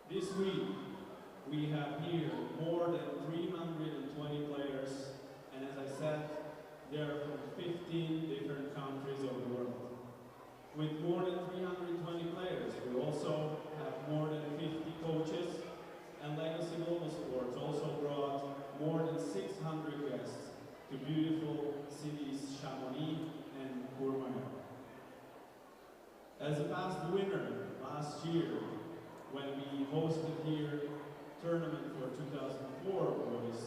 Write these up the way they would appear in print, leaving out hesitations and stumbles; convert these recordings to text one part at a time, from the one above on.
This week, we have here more than 320 players, and as I said, they are from 15 different countries of the world. With more than 320 players, we also have more than 50 coaches, and Legacy Global Sports also brought more than 600 guests to beautiful cities Chamonix and Courmayeur. As a past winner last year, when we hosted here tournament for 2004 boys,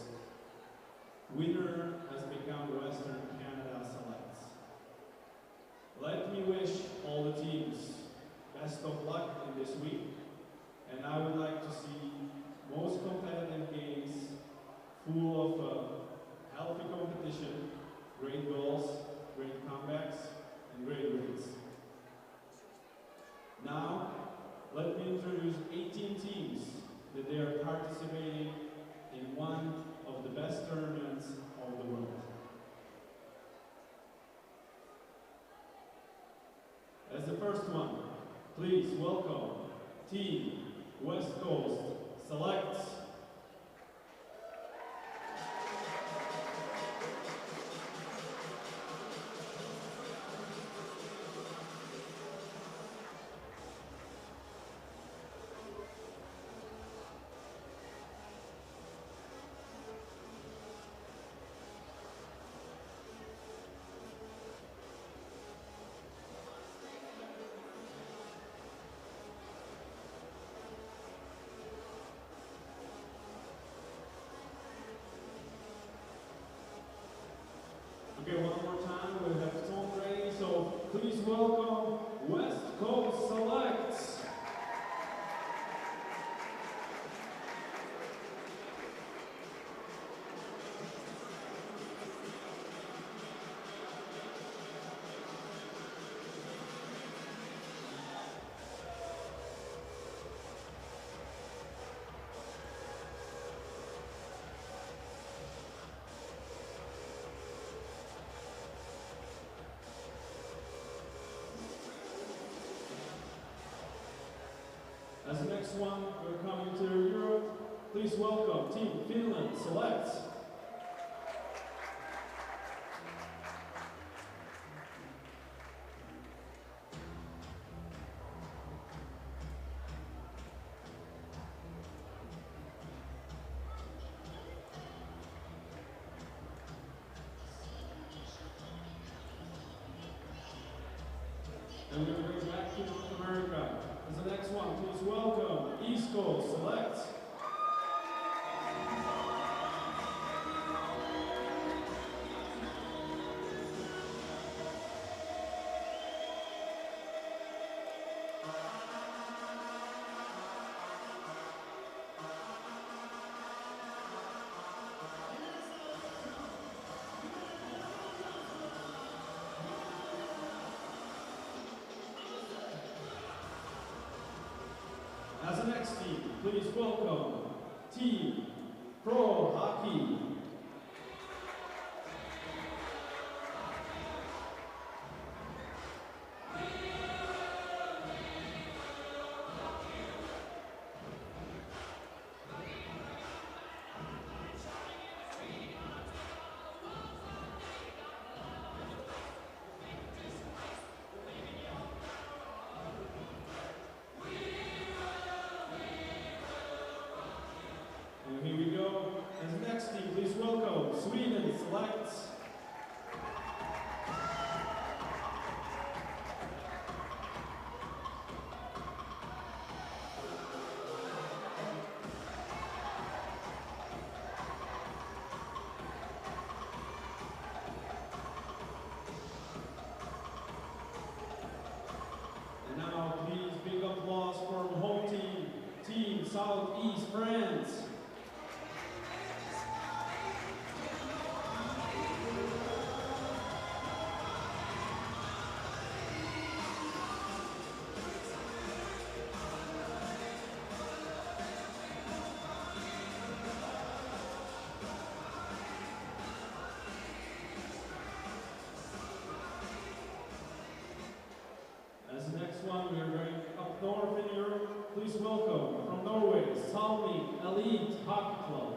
winner has become Western Canada Selects. Let me wish all the teams best of luck in this week, and I would like to see most competitive games full of healthy competition, great goals, great comebacks, and great wins. Now, let me introduce 18 teams that they are participating in one of the best tournaments of the world. As the first one, please welcome Team West Coast Selects. Okay, one more time, we have Tom ready, so please welcome West Coast Selects. As the next one, we're coming to Europe. Please welcome Team Finland Selects. And we're going to go back to North America. As the next one, please welcome East Coast Selects. As the next team, please welcome Team Pro Hockey. And here we go. As the next team, please welcome Sweden Selects. And now, please, big applause for home team, Team Southeast France. As the next one, we are going up north in Europe. Please welcome welcome from Norway, Salmi Elite Hockey Club.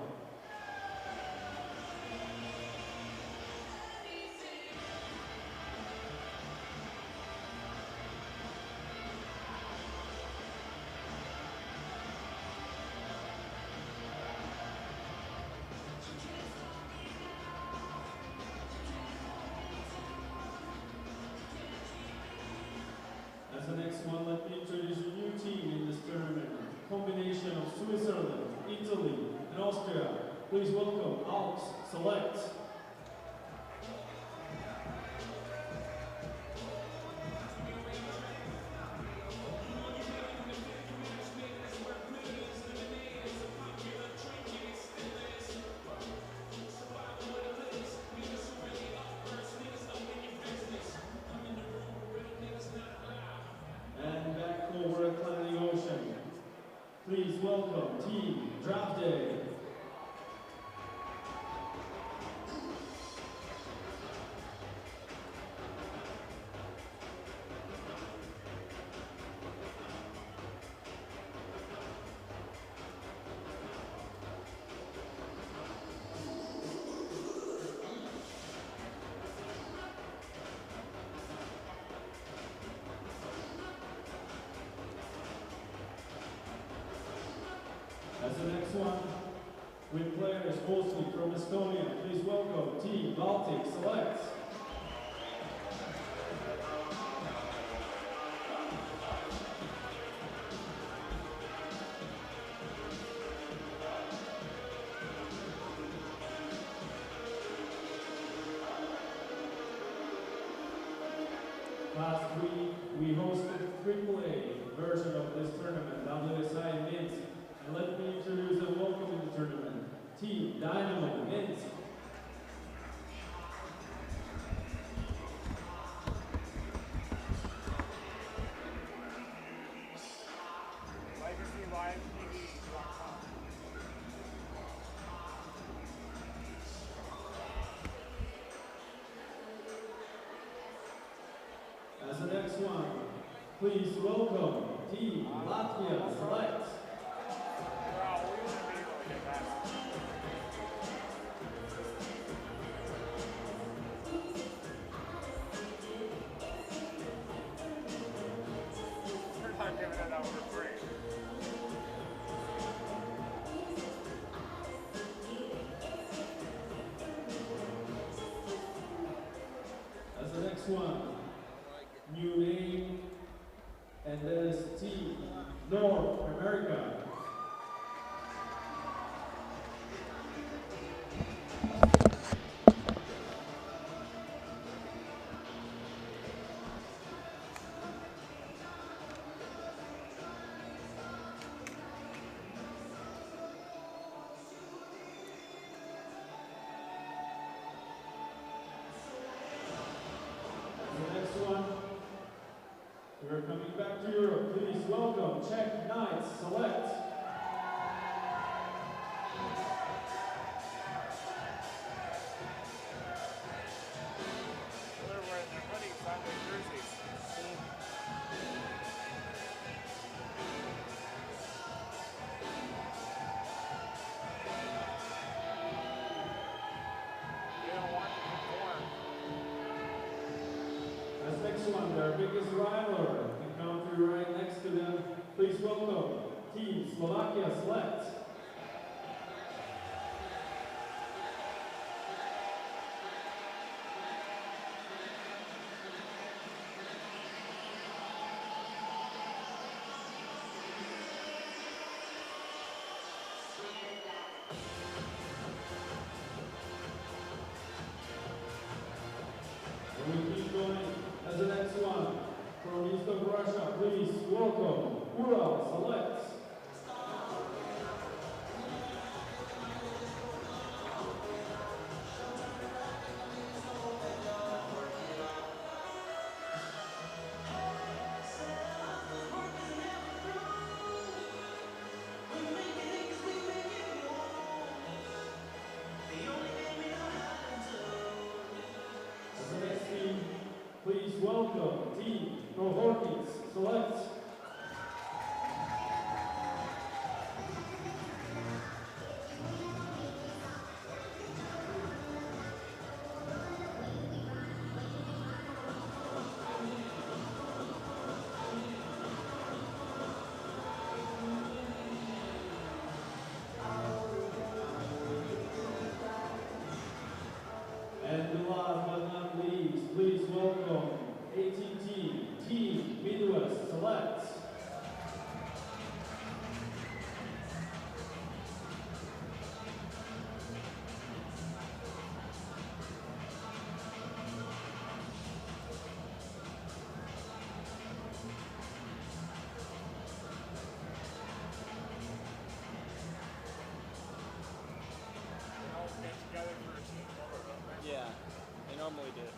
As the next one, let me introduce a new team in this tournament. Combination of Switzerland, Italy, and Austria. Please welcome Alps Select. And back over Atlantic Ocean. Please welcome Team Draft Day. As the next one, with players mostly from Estonia, please welcome Team Baltic Selects. Last week, we hosted the AAA version of this tournament, WSI Minsk. And let me introduce and welcome in the tournament, Team Dynamo Minsk. As the next one, please welcome Team Latvia Select. As the next one, new name, and that is Team North America. We're coming back to Europe. Please welcome Czech Knights Select. They're wearing their hoodies on their jerseys. They don't want to conform. As next one, their biggest rival can come through right next to them. Please welcome Team Slovakia Select. And we keep going as the next one. From east of Russia, please welcome Ural Select.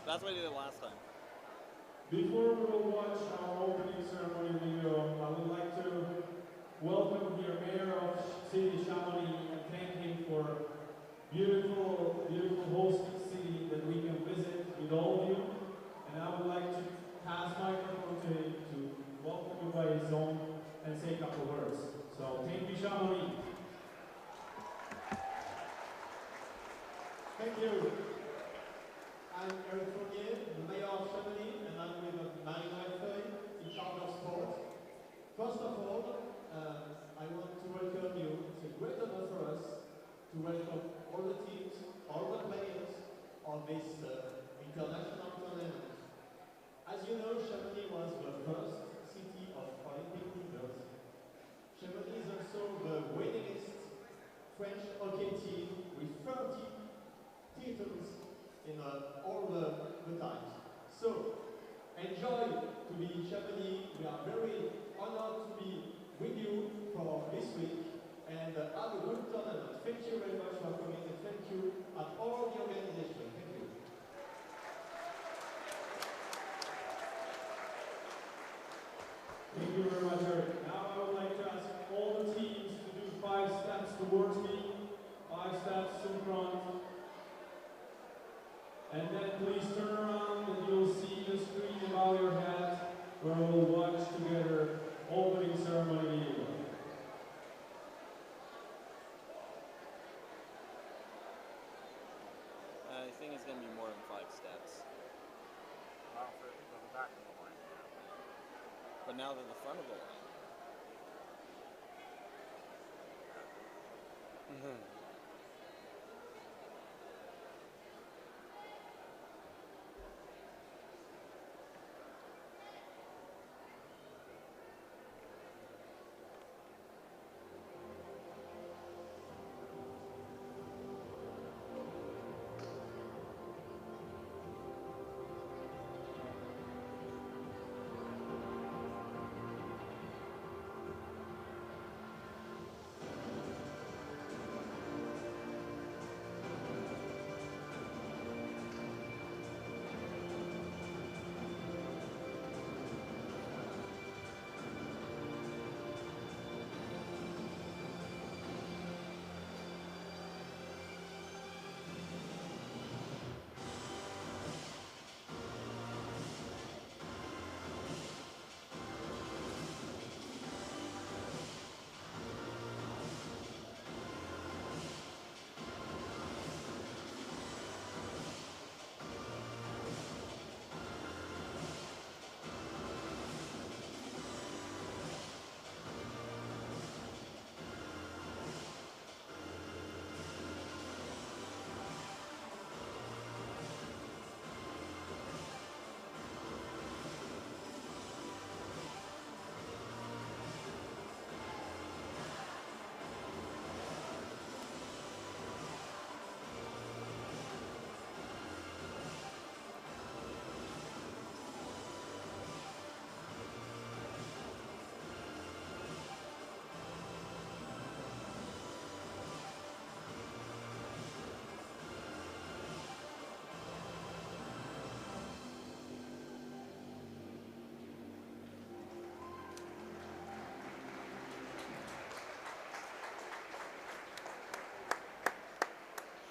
That's what I did last time. Before we will watch our opening ceremony video, I would like to welcome here Mayor of City Chamonix and thank him for beautiful, beautiful hosting city that we can visit with all of you. And I would like to pass my microphone to him to welcome you by his own and say a couple words. So thank you, Chamonix. Thank you. I'm Eric Fournier, the Mayor of Chamonix, and I'm with Marine Feuille, in charge of sport. First of all, I want to welcome you. It's a great honor for us to welcome all the teams, all the players of this international tournament. As you know, Chamonix was the first city of Olympic leaders. Chamonix is also the winningest French hockey team with 30 titles in all the times. So, enjoy to be in Chamonix. We are very honored to be with you for this week and have a good tournament. Thank you very much for coming and thank you at all the organization. Thank you. Thank you very much, Eric. Now I would like to ask all the teams to do 5 steps towards me, 5 steps in front. And then please turn around and you'll see the screen above your head where we'll watch together opening ceremony video. I think it's going to be more than 5 steps. Well, for the back of the line. But now they're the front of the line.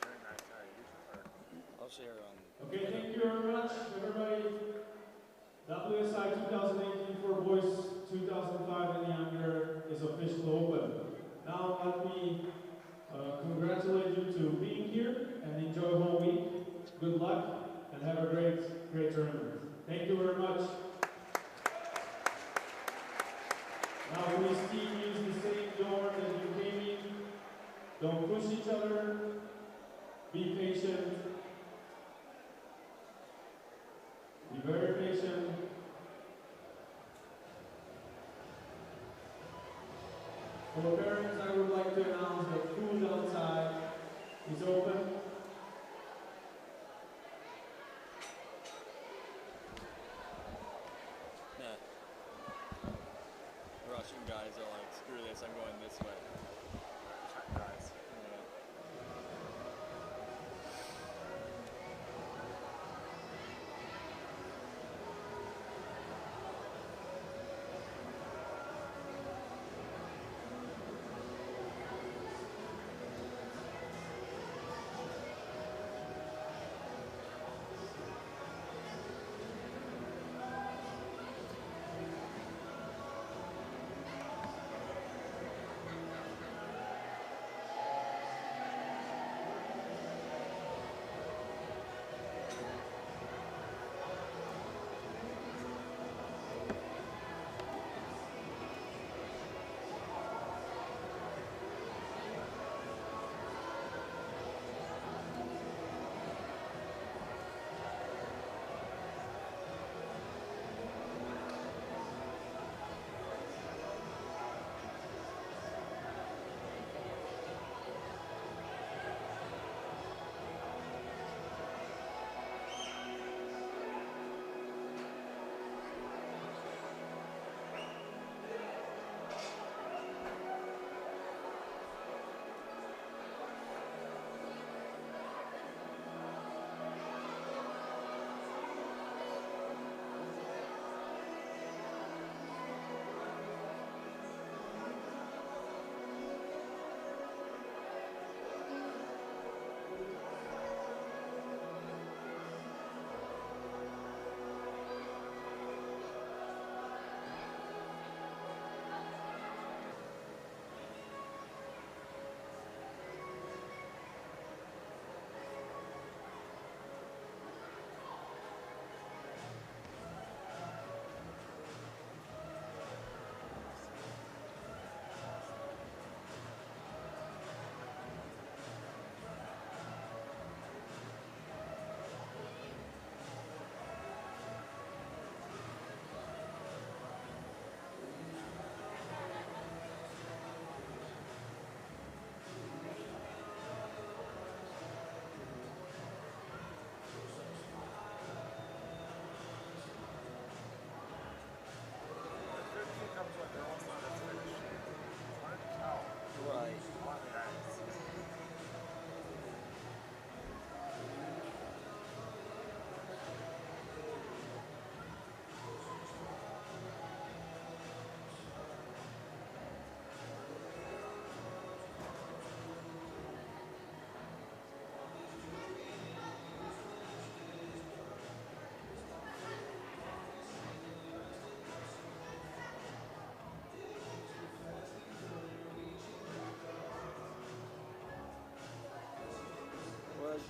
Very nice. I'll share on. Okay, thank you very much, everybody. WSI 2018 for boys 2005 and younger is officially open. Now let me congratulate you to being here and enjoy whole week. Good luck and have a great tournament. Thank you very much. Now please team use the same door that you came in. Don't push each other. Be patient. Be very patient. For parents, I would like to announce that food outside is open. Yeah. Russian guys are like, screw this, I'm going this way. Guys. Yeah.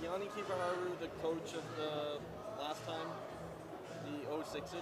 Yanni Kivaharu the coach of the last time? The 06s?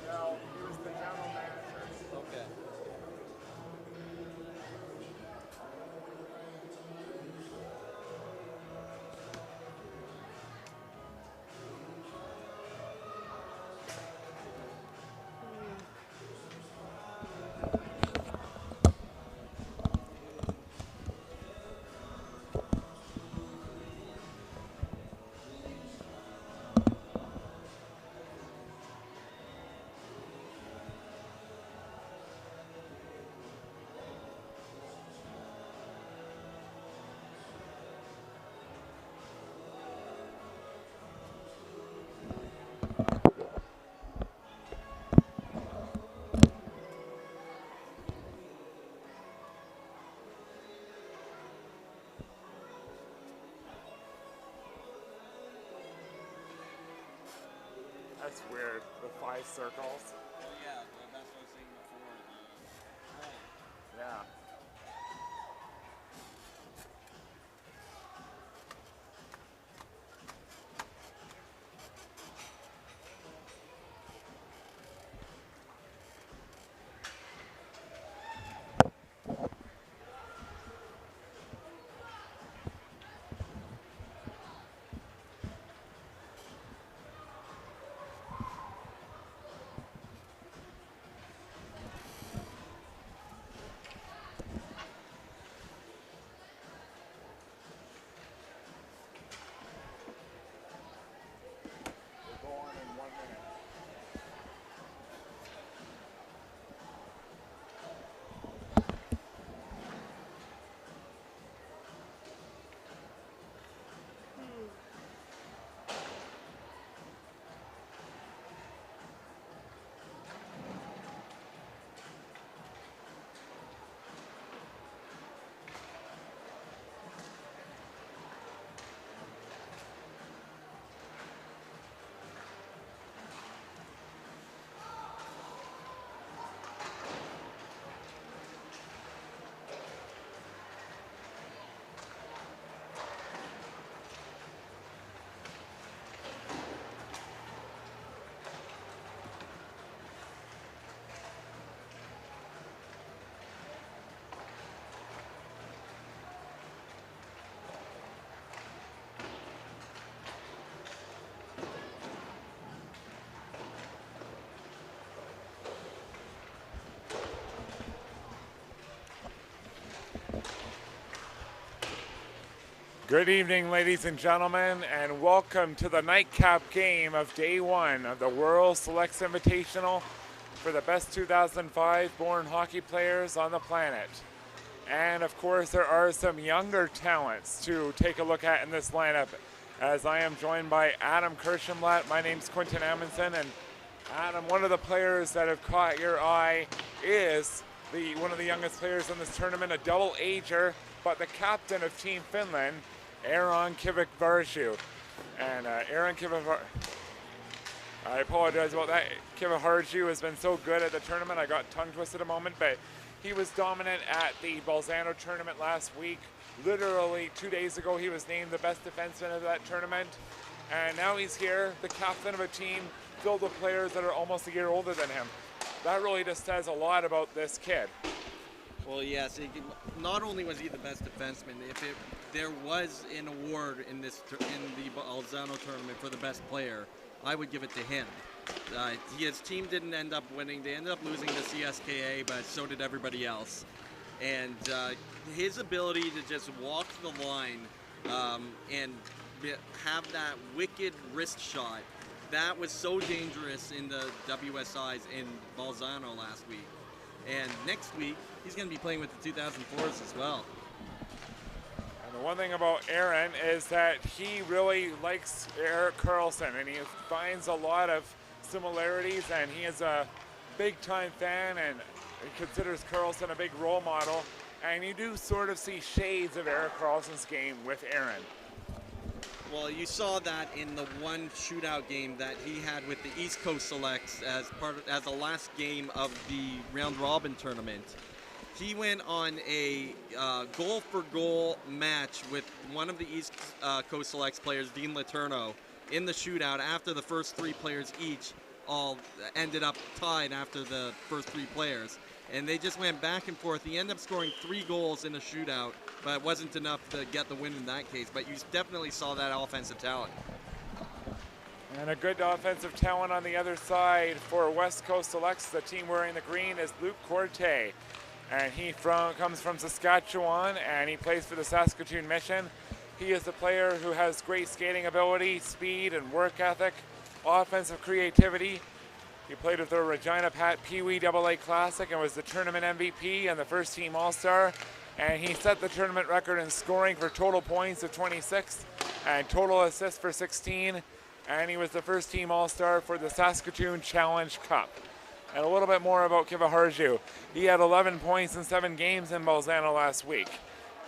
No, he was the general manager. Okay. That's weird. The 5 circles. Well, yeah, that's what I was saying before. Yeah. We'll go on in 1 minute. Good evening, ladies and gentlemen, and welcome to the nightcap game of Day 1 of the World Selects Invitational for the best 2005 born hockey players on the planet. And of course, there are some younger talents to take a look at in this lineup, as I am joined by Adam Kirschenblatt. My name's Quentin Amundsen, and Adam, one of the players that have caught your eye is one of the youngest players in this tournament, a double ager, but the captain of Team Finland, Aaron Kiviharju. And Aaron Kiviharju, I apologize about that. Kiviharju has been so good at the tournament. I got tongue twisted a moment, but he was dominant at the Bolzano tournament last week. Literally 2 days ago, he was named the best defenseman of that tournament. And now he's here, the captain of a team filled with players that are almost a year older than him. That really just says a lot about this kid. Well, yes. Not only was he the best defenseman, there was an award in the Bolzano tournament for the best player, I would give it to him. His team didn't end up winning. They ended up losing to CSKA, but so did everybody else. And his ability to just walk the line and have that wicked wrist shot, that was so dangerous in the WSIs in Bolzano last week. And next week, he's going to be playing with the 2004s as well. And the one thing about Aaron is that he really likes Erik Karlsson, and he finds a lot of similarities, and he is a big-time fan and considers Karlsson a big role model. And you do sort of see shades of Erik Karlsson's game with Aaron. Well, you saw that in the one shootout game that he had with the East Coast Selects as the last game of the round robin tournament. He went on a goal-for-goal match with one of the East Coast Selects players, Dean Letourneau, in the shootout after the first three players each all ended up tied after the first three players. And they just went back and forth. He ended up scoring 3 goals in a shootout, but it wasn't enough to get the win in that case. But you definitely saw that offensive talent. And a good offensive talent on the other side for West Coast Selects. The team wearing the green is Luke Corte. And he comes from Saskatchewan, and he plays for the Saskatoon Mission. He is a player who has great skating ability, speed, and work ethic, offensive creativity. He played with the Regina Pat Pee Wee AA Classic and was the tournament MVP and the first team All-Star. And he set the tournament record in scoring for total points of 26 and total assists for 16. And he was the first team All-Star for the Saskatoon Challenge Cup. And a little bit more about Kiva Harju. He had 11 points in 7 games in Bolzano last week.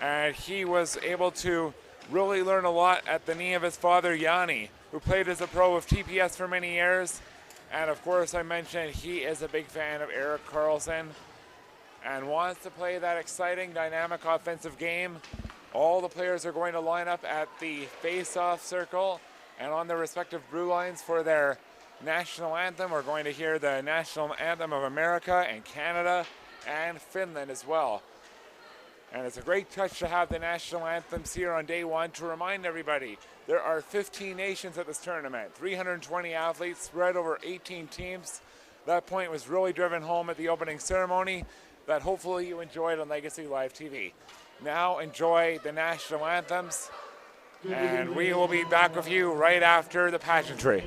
And he was able to really learn a lot at the knee of his father, Yanni, who played as a pro with TPS for many years. And of course, I mentioned he is a big fan of Erik Karlsson and wants to play that exciting, dynamic offensive game. All the players are going to line up at the face-off circle and on their respective blue lines for their national anthem. We're going to hear the national anthem of America and Canada and Finland as well. And it's a great touch to have the national anthems here on day one to remind everybody there are 15 nations at this tournament, 320 athletes spread over 18 teams. That point was really driven home at the opening ceremony that hopefully you enjoyed on Legacy Live TV. Now enjoy the national anthems, and we will be back with you right after the pageantry.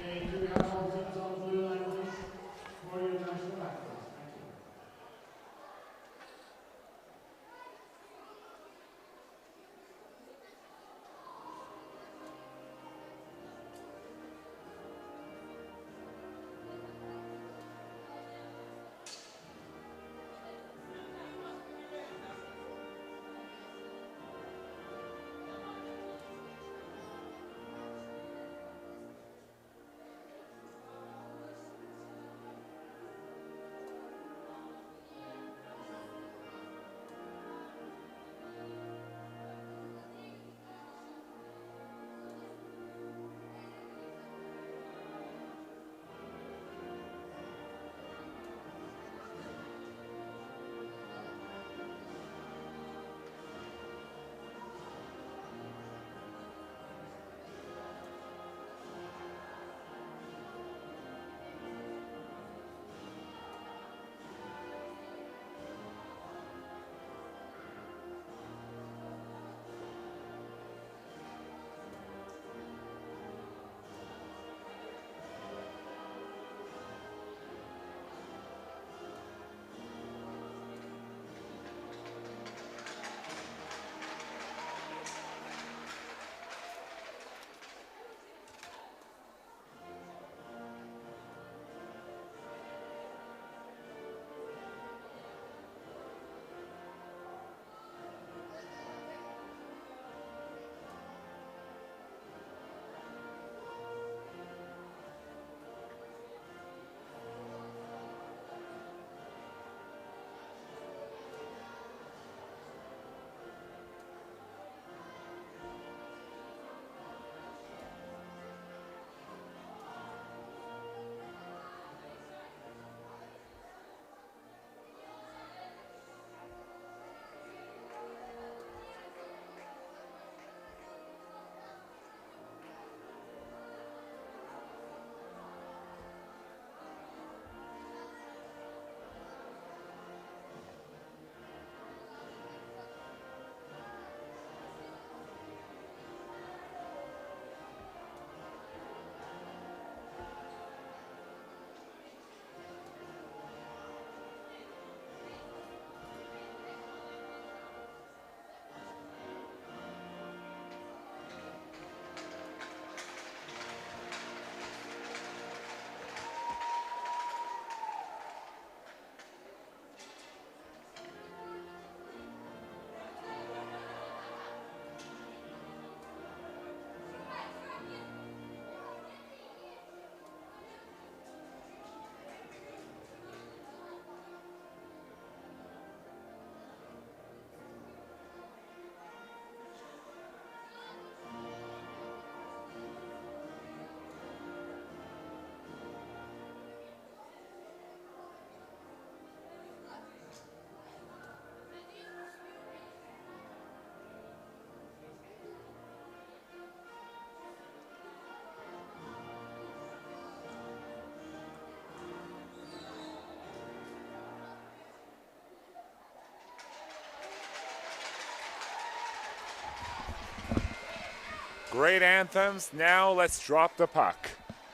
Great anthems. Now let's drop the puck.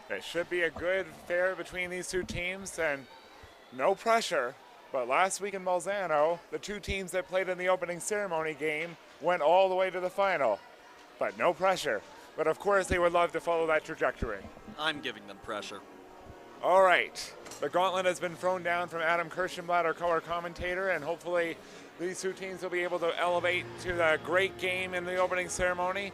It should be a good affair between these two teams, and no pressure. But last week in Bolzano, the two teams that played in the opening ceremony game went all the way to the final. But no pressure. But of course, they would love to follow that trajectory. I'm giving them pressure. All right. The gauntlet has been thrown down from Adam Kirschenblatt, our color commentator, and hopefully these two teams will be able to elevate to the great game in the opening ceremony.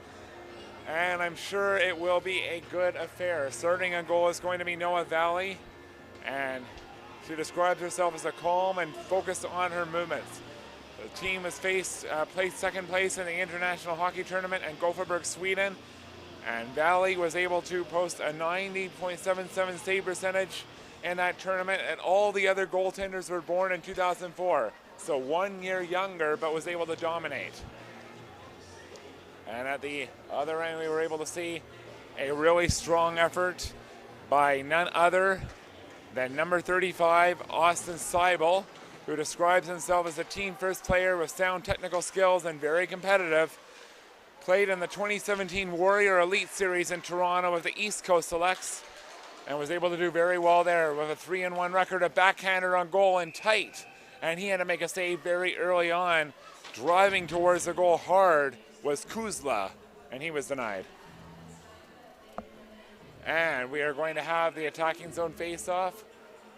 And I'm sure it will be a good affair. Starting on goal is going to be Noah Valley, and she describes herself as a calm and focused on her movements. The team has placed second place in the International Hockey Tournament in Gothenburg, Sweden, and Valley was able to post a 90.77 save percentage in that tournament, and all the other goaltenders were born in 2004, so 1 year younger, but was able to dominate. And at the other end, we were able to see a really strong effort by none other than number 35, Austin Seibel, who describes himself as a team first player with sound technical skills and very competitive. Played in the 2017 Warrior Elite Series in Toronto with the East Coast Selects and was able to do very well there with a 3-1 record, a backhander on goal and tight. And he had to make a save very early on. Driving towards the goal hard was Kuzla, and he was denied. And we are going to have the attacking zone face-off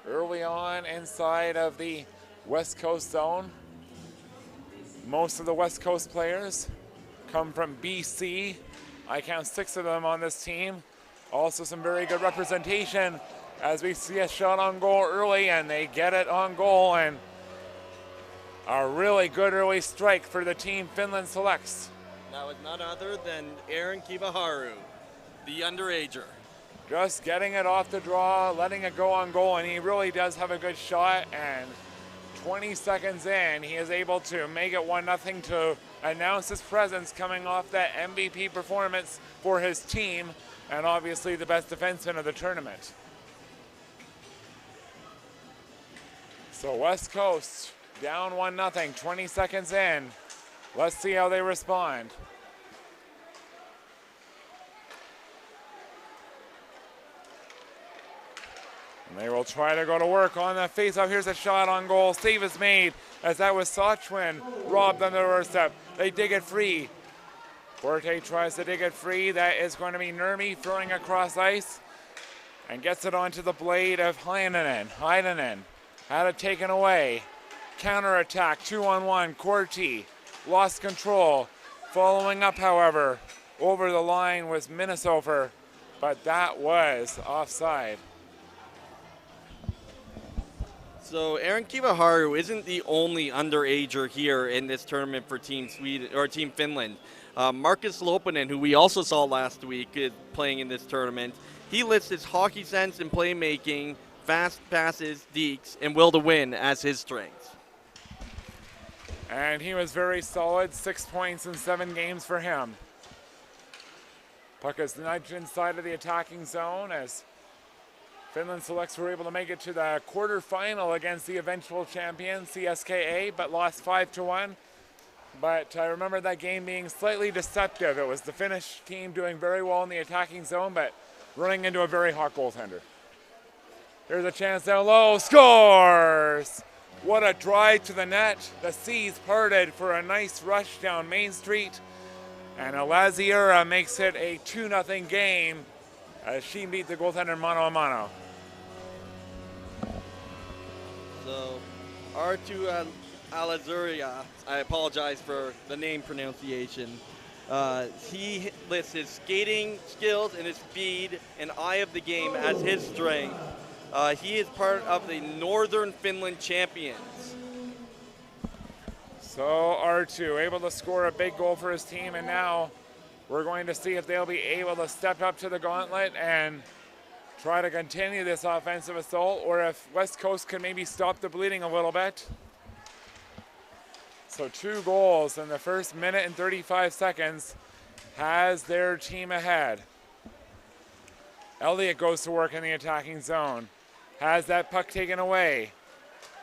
early on inside of the West Coast zone. Most of the West Coast players come from BC. I count 6 of them on this team. Also some very good representation as we see a shot on goal early, and they get it on goal, and a really good early strike for the team Finland Selects. That was none other than Aaron Kivaharu, the underager. Just getting it off the draw, letting it go on goal, and he really does have a good shot, and 20 seconds in, he is able to make it 1-0 to announce his presence coming off that MVP performance for his team, and obviously the best defenseman of the tournament. So West Coast down 1-0, 20 seconds in. Let's see how they respond. And they will try to go to work on the faceoff. Here's a shot on goal. Save is made as that was Sachwin robbed on the doorstep. They dig it free. Forte tries to dig it free. That is going to be Nurmi throwing across ice and gets it onto the blade of Heinonen. Heinonen had it taken away. Counterattack, 2-on-1. Corti lost control. Following up, however, over the line was Minnesota, but that was offside. So Aaron Kivaharu isn't the only underager here in this tournament for Team Sweden or Team Finland. Marcus Lopinen, who we also saw last week, is playing in this tournament. He lists his hockey sense and playmaking, fast passes, dekes, and will to win as his strengths. And he was very solid, 6 points in 7 games for him. Puck is nudged inside of the attacking zone as Finland Selects were able to make it to the quarterfinal against the eventual champion, CSKA, but lost 5-1. But I remember that game being slightly deceptive. It was the Finnish team doing very well in the attacking zone, but running into a very hot goaltender. Here's a chance down low, scores! What a drive to the net. The seas parted for a nice rush down Main Street. And Alaziera makes it a 2-0 game as she beat the goaltender mano a mano. So Artu Alazuria, I apologize for the name pronunciation. He lists his skating skills and his speed and eye of the game as his strength. He is part of the Northern Finland champions. So R2 able to score a big goal for his team, and now we're going to see if they'll be able to step up to the gauntlet and try to continue this offensive assault, or if West Coast can maybe stop the bleeding a little bit. So 2 goals in the first minute and 35 seconds has their team ahead. Elliott goes to work in the attacking zone. Has that puck taken away.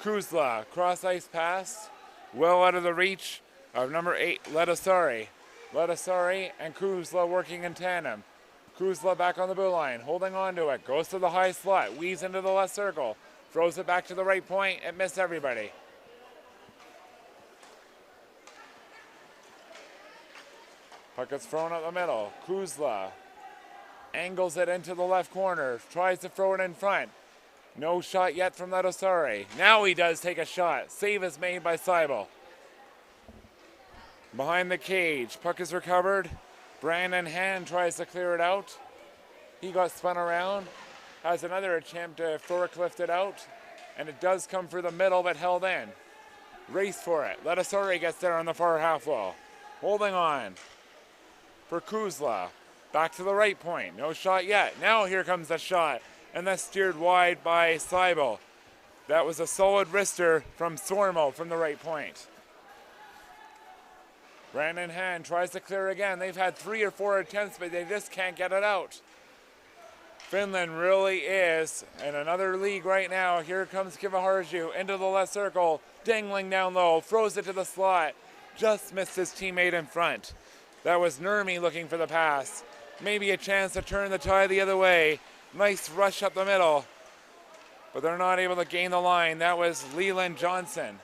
Kuzla, cross ice pass, well out of the reach of number 8, Ledosari. Ledasari and Kuzla working in tandem. Kuzla back on the blue line, holding on to it, goes to the high slot, weaves into the left circle, throws it back to the right point, and missed everybody. Puck gets thrown up the middle. Kuzla angles it into the left corner, tries to throw it in front. No shot yet from Ledasari. Now he does take a shot. Save is made by Seibel. Behind the cage, puck is recovered. Brandon Hand tries to clear it out. He got spun around, has another attempt to forklift it out, and it does come through the middle but held in. Race for it. Ledasari gets there on the far half wall. Holding on for Kuzla. Back to the right point. No shot yet. Now here comes the shot, and that's steered wide by Seibel. That was a solid wrister from Sormo from the right point. Brandon Hand tries to clear again. They've had 3 or 4 attempts, but they just can't get it out. Finland really is in another league right now. Here comes Kiviharju into the left circle, dangling down low, throws it to the slot. Just missed his teammate in front. That was Nurmi looking for the pass. Maybe a chance to turn the tide the other way. Nice rush up the middle, but they're not able to gain the line. That was Leland Johnson.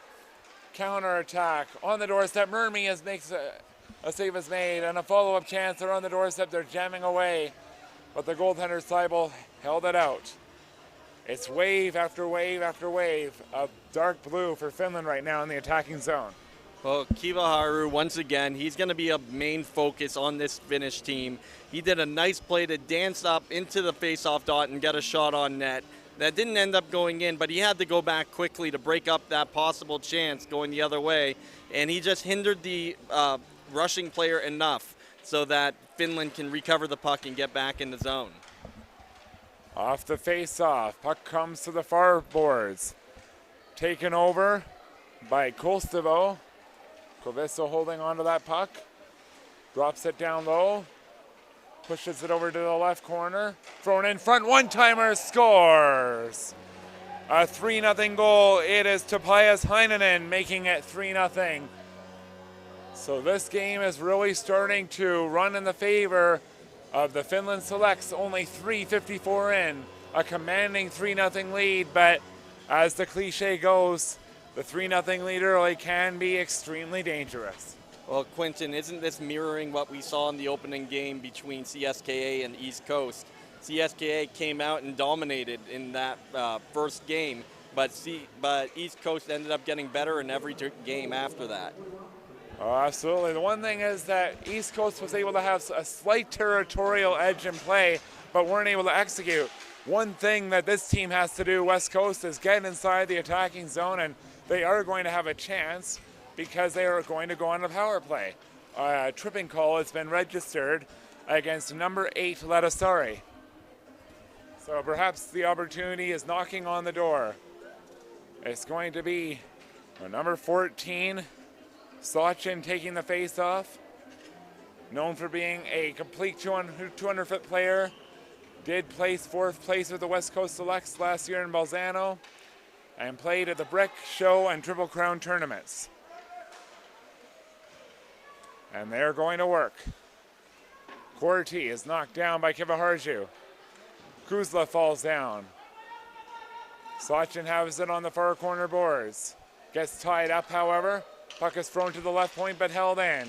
Counter attack on the doorstep. Nurmi makes a save is made, and a follow-up chance. They're on the doorstep. They're jamming away, but the goaltender Seibel held it out. It's wave after wave after wave of dark blue for Finland right now in the attacking zone. Well, Kiviharju, once again, he's going to be a main focus on this Finnish team. He did a nice play to dance up into the face-off dot and get a shot on net. That didn't end up going in, but he had to go back quickly to break up that possible chance going the other way. And he just hindered the rushing player enough so that Finland can recover the puck and get back in the zone. Off the face-off, puck comes to the far boards. Taken over by Kolstevo. Kovisto holding onto that puck. Drops it down low. Pushes it over to the left corner. Thrown in front. One-timer scores. A 3-0 goal. It is Topias Heinonen making it 3-0. So this game is really starting to run in the favor of the Finland Selects. Only 3:54 in. A commanding 3-0 lead, but as the cliche goes, the 3-0 lead early can be extremely dangerous. Well, Quentin, isn't this mirroring what we saw in the opening game between CSKA and East Coast? CSKA came out and dominated in that first game, but East Coast ended up getting better in every game after that. Oh, absolutely. The one thing is that East Coast was able to have a slight territorial edge in play, but weren't able to execute. One thing that this team has to do, West Coast, is get inside the attacking zone, and they are going to have a chance because they are going to go on a power play. A tripping call has been registered against number 8, Ledasari. So perhaps the opportunity is knocking on the door. It's going to be number 14, Sachin, taking the face-off. Known for being a complete 200-foot player. Did place 4th place with the West Coast Selects last year in Bolzano, and played at the Brick, Show, and Triple Crown tournaments. And they're going to work. Corti is knocked down by Kiviharju. Kuzla falls down. Sachin has it on the far corner boards. Gets tied up, however. Puck is thrown to the left point, but held in.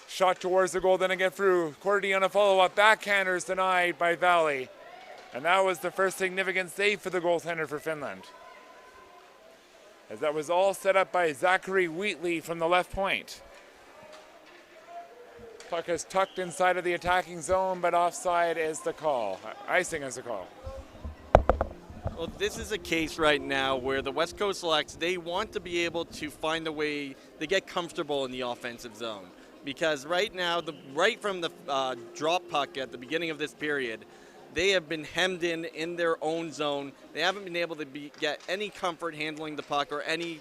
Shot towards the goal, didn't get through. Corti on a follow-up. Backhander is denied by Valley. And that was the first significant save for the goaltender for Finland, as that was all set up by Zachary Wheatley from the left point. Puck is tucked inside of the attacking zone, but offside is the call. Icing is the call. Well, this is a case right now where the West Coast Selects, they want to be able to find a way to get comfortable in the offensive zone. Because right now, right from the drop puck at the beginning of this period, they have been hemmed in their own zone. They haven't been able to get any comfort handling the puck or any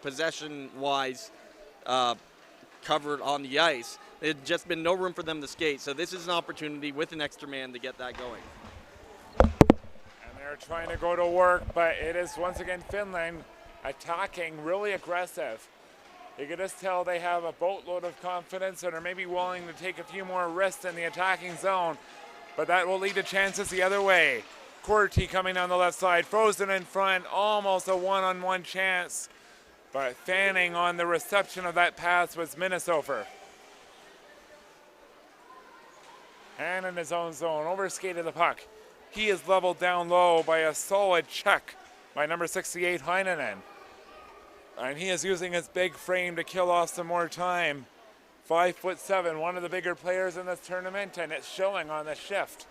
possession-wise covered on the ice. There's just been no room for them to skate. So this is an opportunity with an extra man to get that going. And they're trying to go to work, but it is once again Finland attacking really aggressive. You can just tell they have a boatload of confidence and are maybe willing to take a few more risks in the attacking zone, but that will lead to chances the other way. Corti coming on the left side, Frozen in front, almost a one-on-one chance, but fanning on the reception of that pass was Minnesota. And in his own zone, overskated the puck. He is leveled down low by a solid check by number 68, Heinonen. And he is using his big frame to kill off some more time. 5'7", one of the bigger players in this tournament, and it's showing on the shift.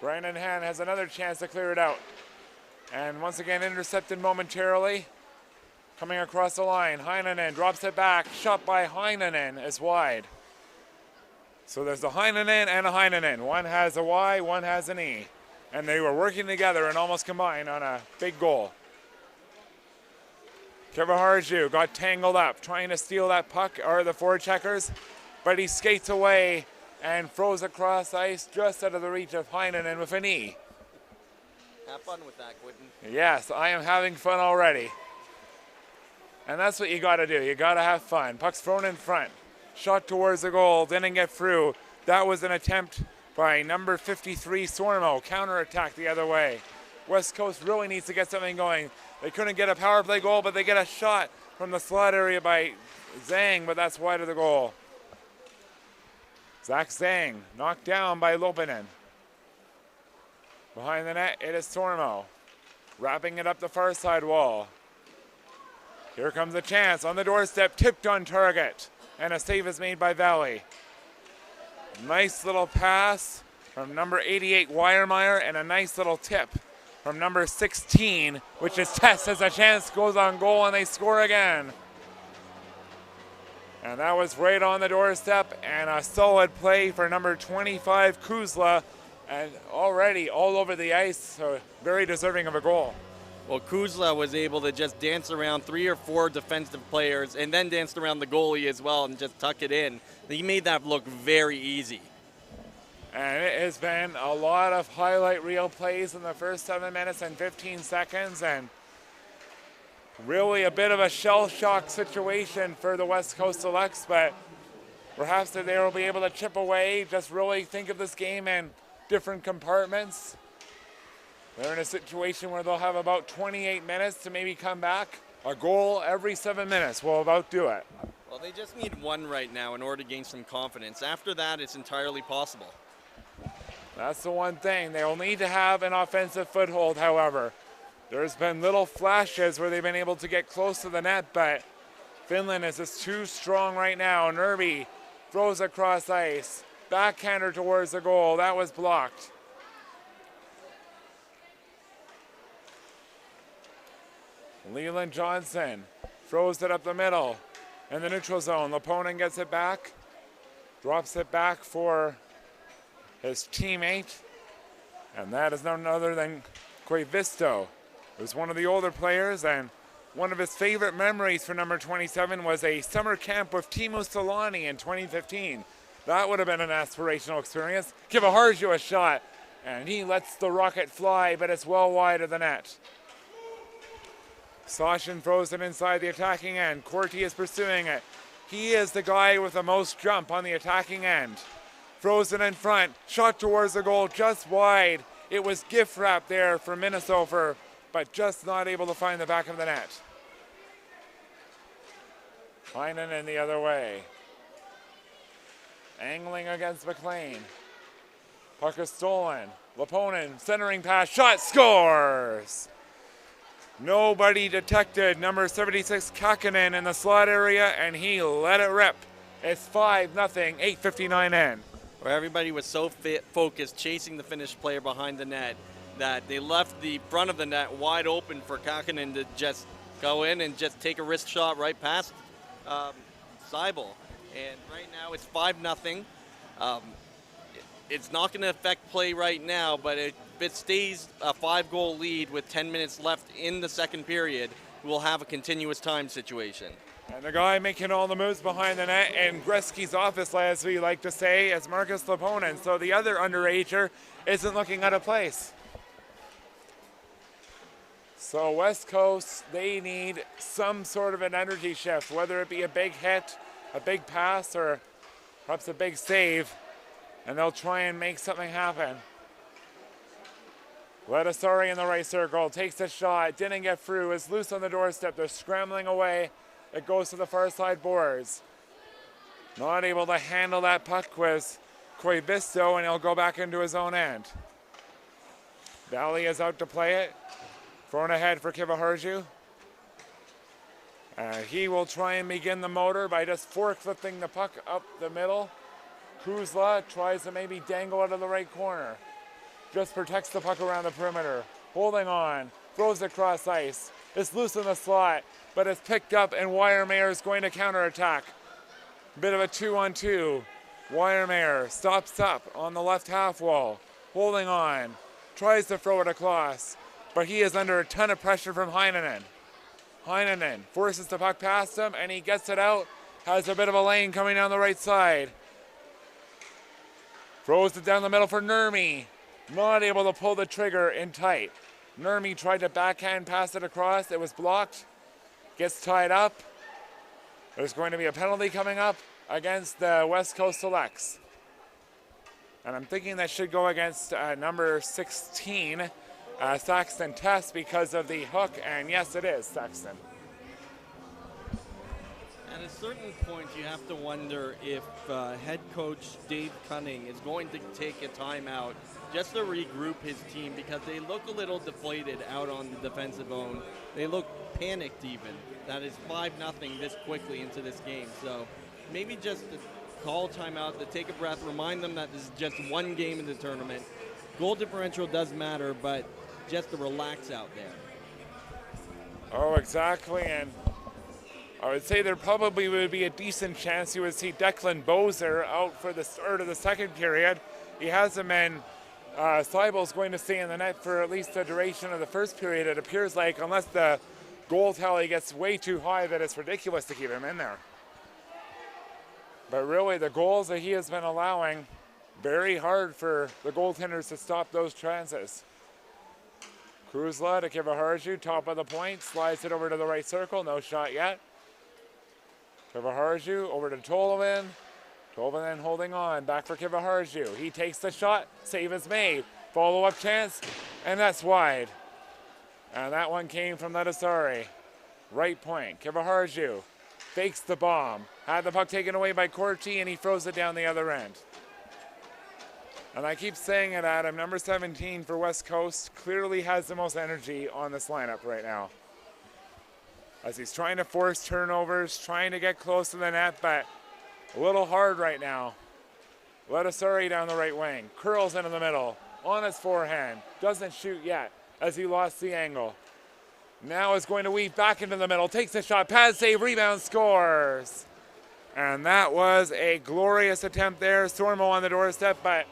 Brandon Hahn has another chance to clear it out. And once again intercepted momentarily. Coming across the line, Heinonen drops it back. Shot by Heinonen is wide. So there's a Heinonen and a Heinonen. One has a Y, one has an E. And they were working together and almost combined on a big goal. Kevaharju got tangled up trying to steal that puck, or the forecheckers, but he skates away and throws across ice just out of the reach of Heinonen with an E. Have fun with that, Quentin. Yes, I am having fun already. And that's what you got to do. You got to have fun. Puck's thrown in front. Shot towards the goal, didn't get through. That was an attempt by number 53, Sormo. Counterattack the other way. West Coast really needs to get something going. They couldn't get a power play goal, but they get a shot from the slot area by Zhang, but that's wide of the goal. Zach Zhang knocked down by Lopinen. Behind the net, it is Sormo. Wrapping it up the far side wall. Here comes a chance on the doorstep, tipped on target. And a save is made by Valley. Nice little pass from number 88, Weiermeyer, and a nice little tip from number 16, which is Tess, as a chance goes on goal and they score again. And that was right on the doorstep, and a solid play for number 25, Kuzla, and already all over the ice, so very deserving of a goal. Well, Kuzla was able to just dance around 3 or 4 defensive players and then danced around the goalie as well and just tuck it in. He made that look very easy. And it has been a lot of highlight reel plays in the first 7 minutes and 15 seconds, and really a bit of a shell shock situation for the West Coast Selects, but perhaps they will be able to chip away, just really think of this game in different compartments. They're in a situation where they'll have about 28 minutes to maybe come back. A goal every 7 minutes will about do it. Well, they just need one right now in order to gain some confidence. After that, it's entirely possible. That's the one thing. They'll need to have an offensive foothold, however. There's been little flashes where they've been able to get close to the net, but Finland is just too strong right now. Nerby throws across ice. Backhander towards the goal. That was blocked. Leland Johnson throws it up the middle in the neutral zone. Laponen gets it back, drops it back for his teammate, and that is none other than Koivisto, who's one of the older players, and one of his favorite memories for number 27 was a summer camp with Timo Solani in 2015. That would have been an aspirational experience. Give a Harju a shot, and he lets the rocket fly, but it's well wide of the net. Sashin throws it inside the attacking end. Corti is pursuing it. He is the guy with the most jump on the attacking end. Throws it in front. Shot towards the goal, just wide. It was gift wrap there for Minnesota, but just not able to find the back of the net. Heinonen the other way. Angling against McLean. Puck is stolen. Laponen, centering pass, shot, scores! Nobody detected number 76 Kakinen in the slot area, and he let it rip. It's 5-0, 8:59 in. Where everybody was so focused chasing the Finnish player behind the net that they left the front of the net wide open for Kakinen to just go in and just take a wrist shot right past Seibel. And right now it's 5-0. It's not going to affect play right now, but if it stays a 5-goal lead with 10 minutes left in the second period, we'll have a continuous time situation. And the guy making all the moves behind the net in Gretzky's office, as we like to say, is Marcus Laponen. So the other underager isn't looking out of place. So West Coast, they need some sort of an energy shift, whether it be a big hit, a big pass, or perhaps a big save, and they'll try and make something happen. Ledesari in the right circle, takes a shot, didn't get through, is loose on the doorstep, they're scrambling away. It goes to the far side boards. Not able to handle that puck with Koivisto, and he'll go back into his own end. Valley is out to play it. Thrown ahead for Kivaharju. He will try and begin the motor by just forklifting the puck up the middle. Kuzla tries to maybe dangle out of the right corner. Just protects the puck around the perimeter. Holding on, throws it across ice. It's loose in the slot, but it's picked up, and Weyermeyer is going to counterattack. Bit of a 2-on-2. Weyermeyer stops up on the left half wall. Holding on, tries to throw it across, but he is under a ton of pressure from Heinonen. Heinonen forces the puck past him, and he gets it out. Has a bit of a lane coming down the right side. Throws it down the middle for Nurmi. Not able to pull the trigger in tight. Nurmi tried to backhand pass it across. It was blocked. Gets tied up. There's going to be a penalty coming up against the West Coast Selects. And I'm thinking that should go against number 16, Saxton Test, because of the hook. And yes, it is Saxton. At a certain point, you have to wonder if head coach Dave Cunning is going to take a timeout just to regroup his team, because they look a little deflated out on the defensive zone. They look panicked even. That is 5-0 this quickly into this game. So maybe just to call timeout, to take a breath, remind them that this is just one game in the tournament. Goal differential does matter, but just to relax out there. Oh, exactly. And I would say there probably would be a decent chance you would see Declan Bozer out for the start of the second period. He has him in. Seibel's going to stay in the net for at least the duration of the first period, it appears like, unless the goal tally gets way too high that it's ridiculous to keep him in there. But really, the goals that he has been allowing, very hard for the goaltenders to stop those chances. Kuzla to Kivaharju, top of the point, slides it over to the right circle, no shot yet. Kivaharju over to Tolvanen. Tolvanen holding on, back for Kivaharju. He takes the shot, save is made. Follow-up chance, and that's wide. And that one came from Ledesari. Right point, Kivaharju fakes the bomb. Had the puck taken away by Corti, and he throws it down the other end. And I keep saying it, Adam, number 17 for West Coast clearly has the most energy on this lineup right now. As he's trying to force turnovers, trying to get close to the net, but a little hard right now. Ledesari down the right wing, curls into the middle, on his forehand, doesn't shoot yet as he lost the angle. Now is going to weave back into the middle, takes a shot, pad save, rebound, scores. And that was a glorious attempt there. Sormo on the doorstep, but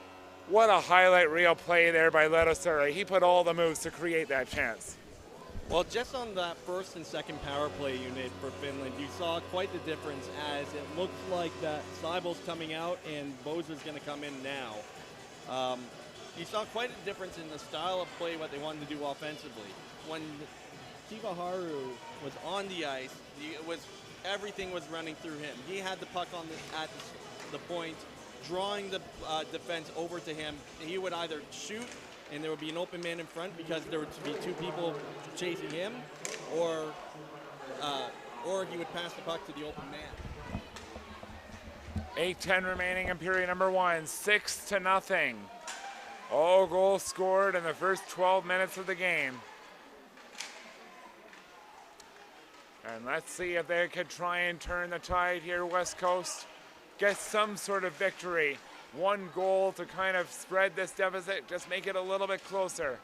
what a highlight reel play there by Ledesari. He put all the moves to create that chance. Well, just on that first and second power play unit for Finland, you saw quite the difference, as it looks like that Seibel's coming out and Bozer's going to come in now. You saw quite a difference in the style of play, what they wanted to do offensively. When Kivaharju was on the ice, everything was running through him. He had the puck at the point, drawing the defense over to him. He would either shoot, and there would be an open man in front because there would be two people chasing him, or he would pass the puck to the open man. 8:10 remaining in period number 1, 6-0. All goals scored in the first 12 minutes of the game. And let's see if they could try and turn the tide here, West Coast. Get some sort of victory. One goal to kind of spread this deficit, just make it a little bit closer.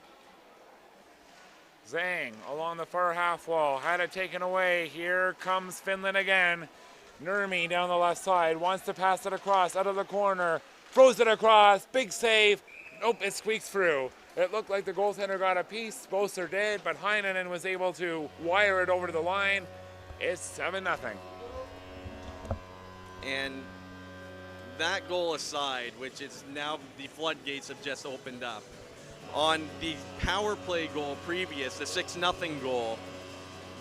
Zhang along the far half wall, had it taken away. Here comes Finland again. Nurmi down the left side, wants to pass it across, out of the corner, throws it across, big save. Nope, it squeaks through. It looked like the goaltender got a piece, Boser did, but Heinonen was able to wire it over to the line. It's 7-0. And that goal aside, which is now the floodgates have just opened up, on the power play goal previous, the 6-0 goal,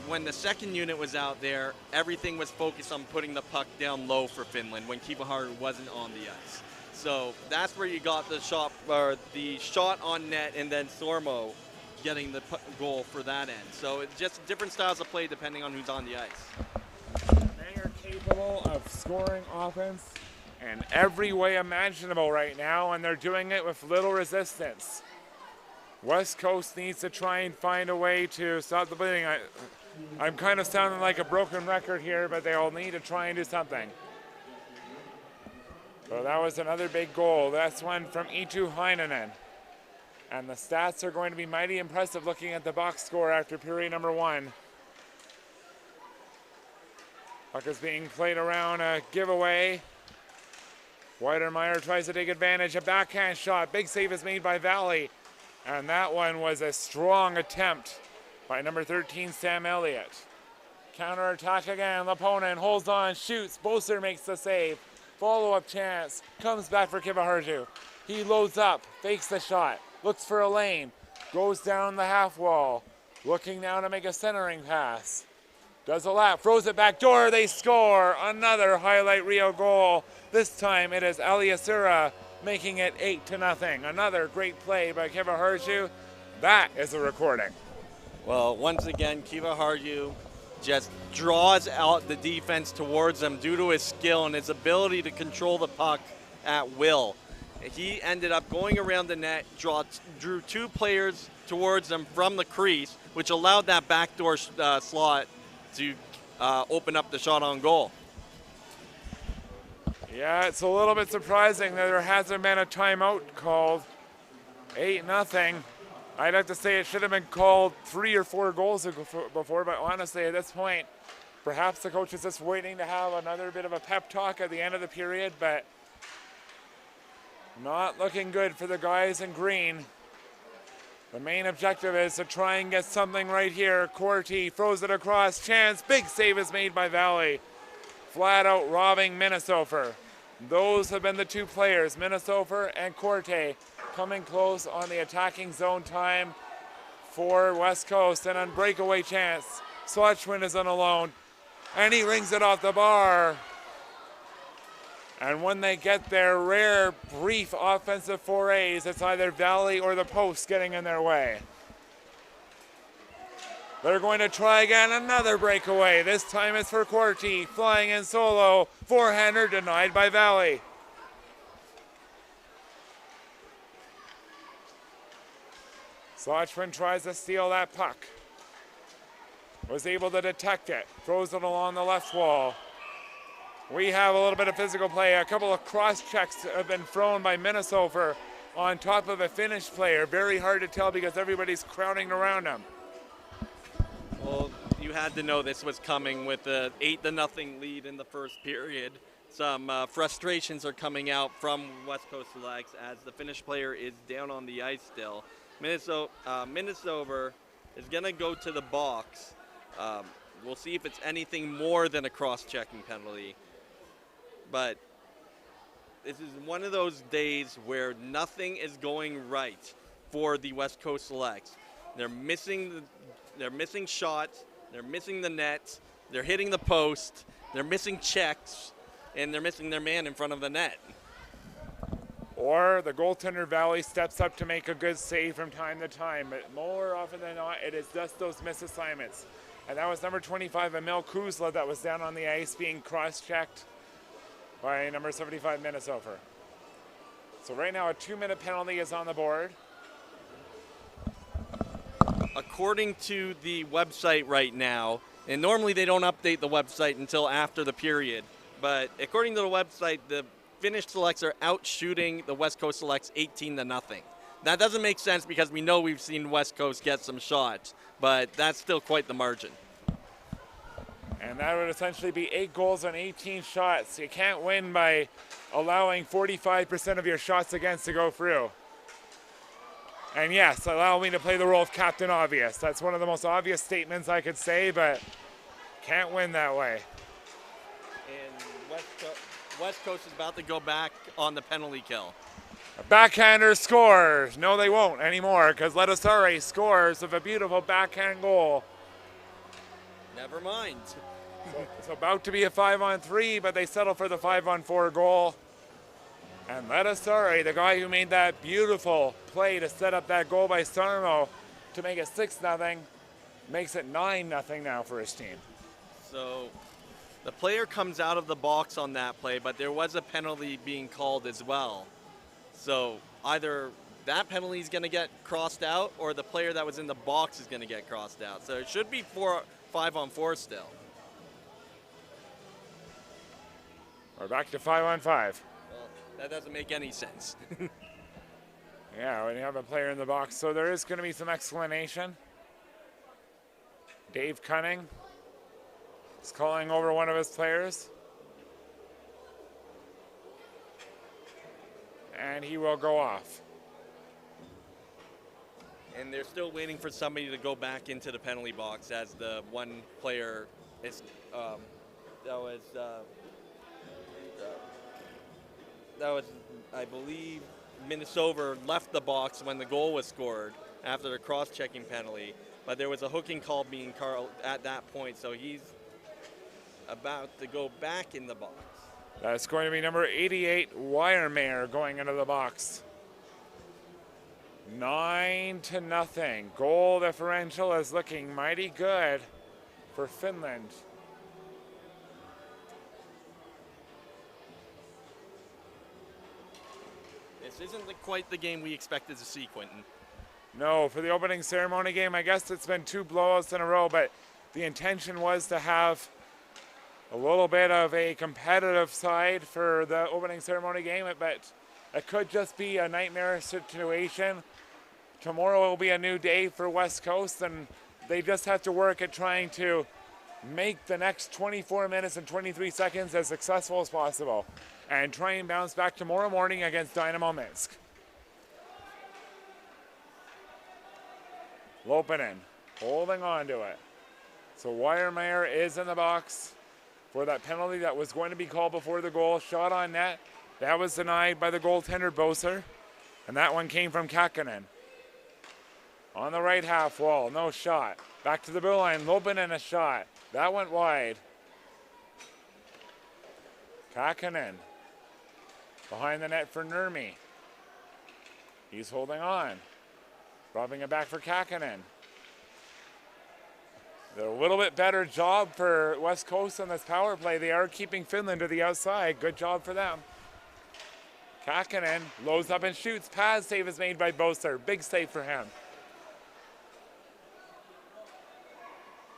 when the second unit was out there, everything was focused on putting the puck down low for Finland when Kiviharju wasn't on the ice. So that's where you got the shot on net, and then Sormo getting the goal for that end. So it's just different styles of play depending on who's on the ice. They are capable of scoring offense in every way imaginable right now, and they're doing it with little resistance. West Coast needs to try and find a way to stop the bleeding. I'm kind of sounding like a broken record here, but they'll need to try and do something. So that was another big goal. That's one from Eetu Heinonen. And the stats are going to be mighty impressive looking at the box score after period number 1. Puck is being played around a giveaway. Weidermeyer tries to take advantage. A backhand shot. Big save is made by Valley. And that one was a strong attempt by number 13, Sam Elliott. Counter-attack again. Laponen holds on, shoots. Boser makes the save. Follow-up chance. Comes back for Kiviharju. He loads up, fakes the shot, looks for a lane, goes down the half wall, looking now to make a centering pass. Does a lap, throws it back door, they score! Another highlight reel goal. This time it is Aliasura making it 8-0. Another great play by Kiviharju. That is a recording. Well, once again, Kiviharju just draws out the defense towards him due to his skill and his ability to control the puck at will. He ended up going around the net, drew 2 players towards him from the crease, which allowed that backdoor slot to open up the shot on goal. Yeah, it's a little bit surprising that there hasn't been a timeout called. 8-0. I'd have to say it should have been called 3 or 4 goals before, but honestly, at this point, perhaps the coach is just waiting to have another bit of a pep talk at the end of the period, but not looking good for the guys in green. The main objective is to try and get something right here. Corti throws it across, chance, big save is made by Valley. Flat out robbing Minnesota. Those have been the 2 players, Minnesota and Corte, coming close on the attacking zone time for West Coast. And on breakaway chance, Swatchwin is on alone, and he rings it off the bar. And when they get their rare, brief offensive forays, it's either Valley or the post getting in their way. They're going to try again, another breakaway. This time it's for Corti, flying in solo. Forehander denied by Valley. Swatchwin tries to steal that puck. Was able to detect it. Throws it along the left wall. We have a little bit of physical play. A couple of cross checks have been thrown by Minnesota on top of a Finnish player. Very hard to tell because everybody's crowding around him. Well, you had to know this was coming with the 8-0 lead in the first period. Some frustrations are coming out from West Coast Selects as the Finnish player is down on the ice still. Minnesota is going to go to the box. We'll see if it's anything more than a cross-checking penalty. But this is one of those days where nothing is going right for the West Coast Selects. They're missing shots, they're missing the net, they're hitting the post, they're missing checks, and they're missing their man in front of the net. Or the goaltender Valley steps up to make a good save from time to time, but more often than not, it is just those misassignments. And that was number 25, Emil Kuzla, that was down on the ice being cross-checked by number 75, Minnesota. So right now, a 2-minute penalty is on the board. According to the website right now, and normally they don't update the website until after the period, but according to the website, the Finnish Selects are out shooting the West Coast Selects 18-0. That doesn't make sense because we know we've seen West Coast get some shots, but that's still quite the margin. And that would essentially be 8 goals on 18 shots. You can't win by allowing 45% of your shots against to go through. And yes, allow me to play the role of Captain Obvious. That's one of the most obvious statements I could say, but can't win that way. And West Coast is about to go back on the penalty kill. A backhander scores. No, they won't anymore because Ledesare scores with a beautiful backhand goal. Never mind. It's about to be a 5-on-3, but they settle for the 5-on-4 goal. And Ledesare, the guy who made that beautiful play to set up that goal by Sarmo to make it 6-0, makes it 9-0 now for his team. So the player comes out of the box on that play, but there was a penalty being called as well. So either that penalty is going to get crossed out or the player that was in the box is going to get crossed out. So it should be 5-on-4 still. We're back to 5-on-5. Well, that doesn't make any sense. Yeah, when you have a player in the box. So there is going to be some explanation. Dave Cunning is calling over one of his players. And he will go off. And they're still waiting for somebody to go back into the penalty box as the one player is, that was, I believe, Minnesota left the box when the goal was scored after the cross-checking penalty. But there was a hooking call being called at that point, so he's about to go back in the box. That's going to be number 88, Weyermeyer, going into the box. 9-0. Goal differential is looking mighty good for Finland. This isn't quite the game we expected to see, Quentin. No, for the opening ceremony game, I guess it's been 2 blowouts in a row, but the intention was to have a little bit of a competitive side for the opening ceremony game, but it could just be a nightmare situation. Tomorrow will be a new day for West Coast, and they just have to work at trying to make the next 24 minutes and 23 seconds as successful as possible and try and bounce back tomorrow morning against Dynamo Minsk. Lopinen holding on to it. So Weyermeyer is in the box for that penalty that was going to be called before the goal. Shot on net. That was denied by the goaltender, Boser. And that one came from Kakkonen. On the right half wall, no shot. Back to the blue line, Lopinen a shot. That went wide. Kakkonen behind the net for Nurmi. He's holding on. Dropping it back for Kakkonen. A little bit better job for West Coast on this power play. They are keeping Finland to the outside. Good job for them. Kakkonen loads up and shoots. Pass save is made by Boser. Big save for him.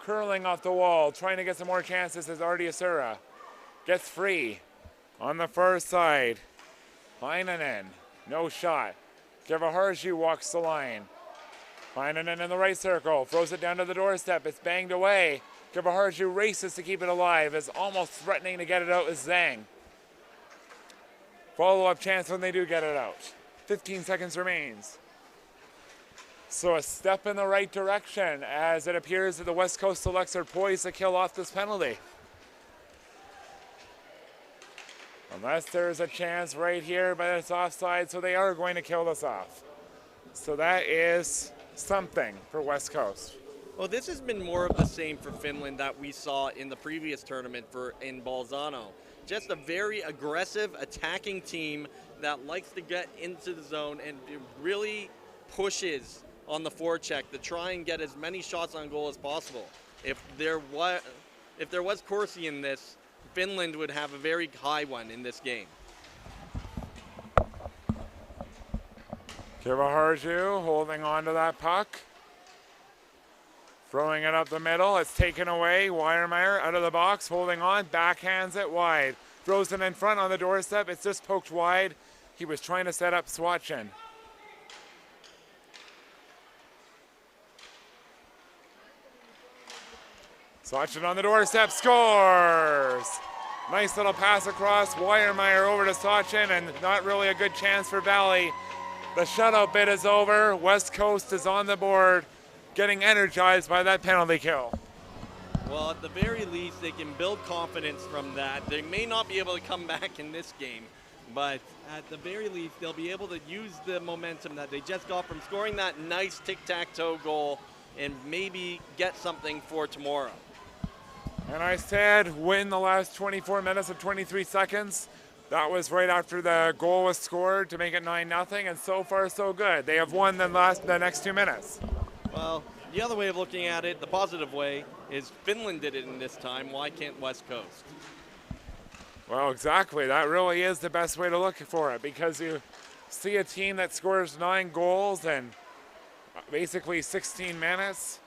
Curling off the wall, trying to get some more chances as Arti Asura gets free on the first side. Heinonen, no shot. Kevaharju walks the line. Heinonen in the right circle, throws it down to the doorstep. It's banged away. Kevaharju races to keep it alive, is almost threatening to get it out with Zhang. Follow-up chance when they do get it out. 15 seconds remains. So a step in the right direction as it appears that the West Coast Selects are poised to kill off this penalty. Unless there's a chance right here, but it's offside, so they are going to kill this off. So that is something for West Coast. Well, this has been more of the same for Finland that we saw in the previous tournament in Bolzano. Just a very aggressive, attacking team that likes to get into the zone and really pushes on the forecheck to try and get as many shots on goal as possible. If there was Corsi in this, Finland would have a very high one in this game. Kevaharju holding on to that puck. Throwing it up the middle. It's taken away. Weyermeyer out of the box, holding on. Backhands it wide. Throws it in front on the doorstep. It's just poked wide. He was trying to set up Swatchin. Swatchin on the doorstep, scores! Nice little pass across. Weyermeyer over to Swatchin, and not really a good chance for Valley. The shutout bit is over. West Coast is on the board, getting energized by that penalty kill. Well, at the very least, they can build confidence from that. They may not be able to come back in this game, but at the very least, they'll be able to use the momentum that they just got from scoring that nice tic-tac-toe goal and maybe get something for tomorrow. And I said win the last 24 minutes of 23 seconds. That was right after the goal was scored to make it 9-0, and so far so good. They have won the next 2 minutes. Well, the other way of looking at it, the positive way, is Finland did it in this time. Why can't West Coast? Well, exactly. That really is the best way to look for it, because you see a team that scores 9 goals in basically 16 minutes.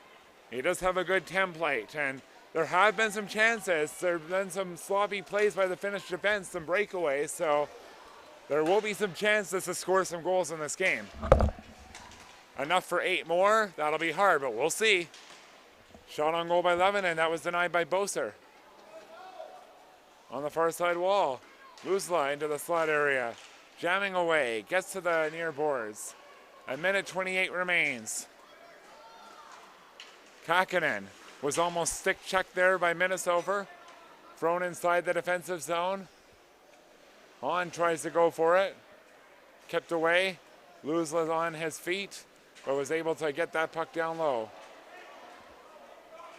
He does have a good template, and there have been some chances. There have been some sloppy plays by the Finnish defense, some breakaways, so there will be some chances to score some goals in this game. Enough for 8 more? That'll be hard, but we'll see. Shot on goal by Levin, and that was denied by Boser. On the far side wall, Luzla into the slot area, jamming away, gets to the near boards. 1:28 remains. Kakinen was almost stick-checked there by Minnesota, thrown inside the defensive zone. Hahn tries to go for it, kept away. Luzla's on his feet, but was able to get that puck down low.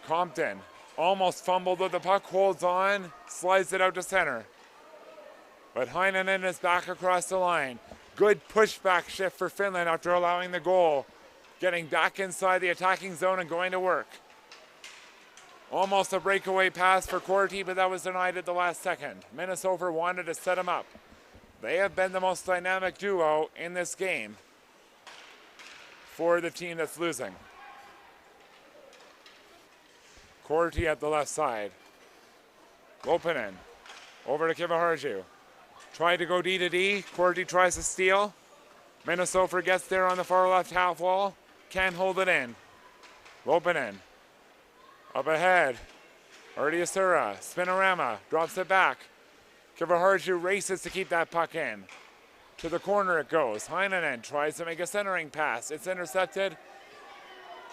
Compton almost fumbled with the puck, holds on, slides it out to center. But Heinonen is back across the line. Good pushback shift for Finland after allowing the goal. Getting back inside the attacking zone and going to work. Almost a breakaway pass for Corti, but that was denied at the last second. Minnesota wanted to set him up. They have been the most dynamic duo in this game for the team that's losing. Corti at the left side. Lopinen over to Kiviharju. Tried to go D to D. Corti tries to steal. Minnesota gets there on the far left half wall. Can't hold it in. Lopinen up ahead. Artiasura, spinorama, drops it back. Kiviharju races to keep that puck in. To the corner it goes. Heinonen tries to make a centering pass. It's intercepted.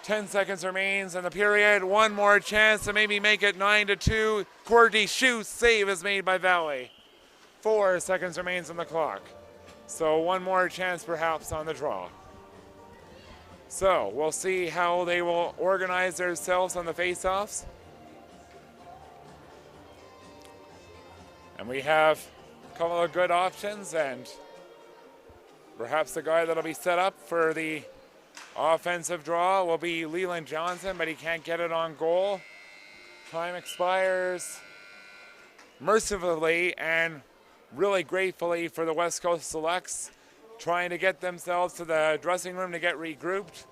10 seconds remains in the period. One more chance to maybe make it 9-2. Corti shoots. Save is made by Valley. 4 seconds remains on the clock. So one more chance perhaps on the draw. So we'll see how they will organize themselves on the faceoffs. And we have a couple of good options, and perhaps the guy that'll be set up for the offensive draw will be Leland Johnson, but he can't get it on goal. Time expires mercifully and really gratefully for the West Coast Selects, trying to get themselves to the dressing room to get regrouped.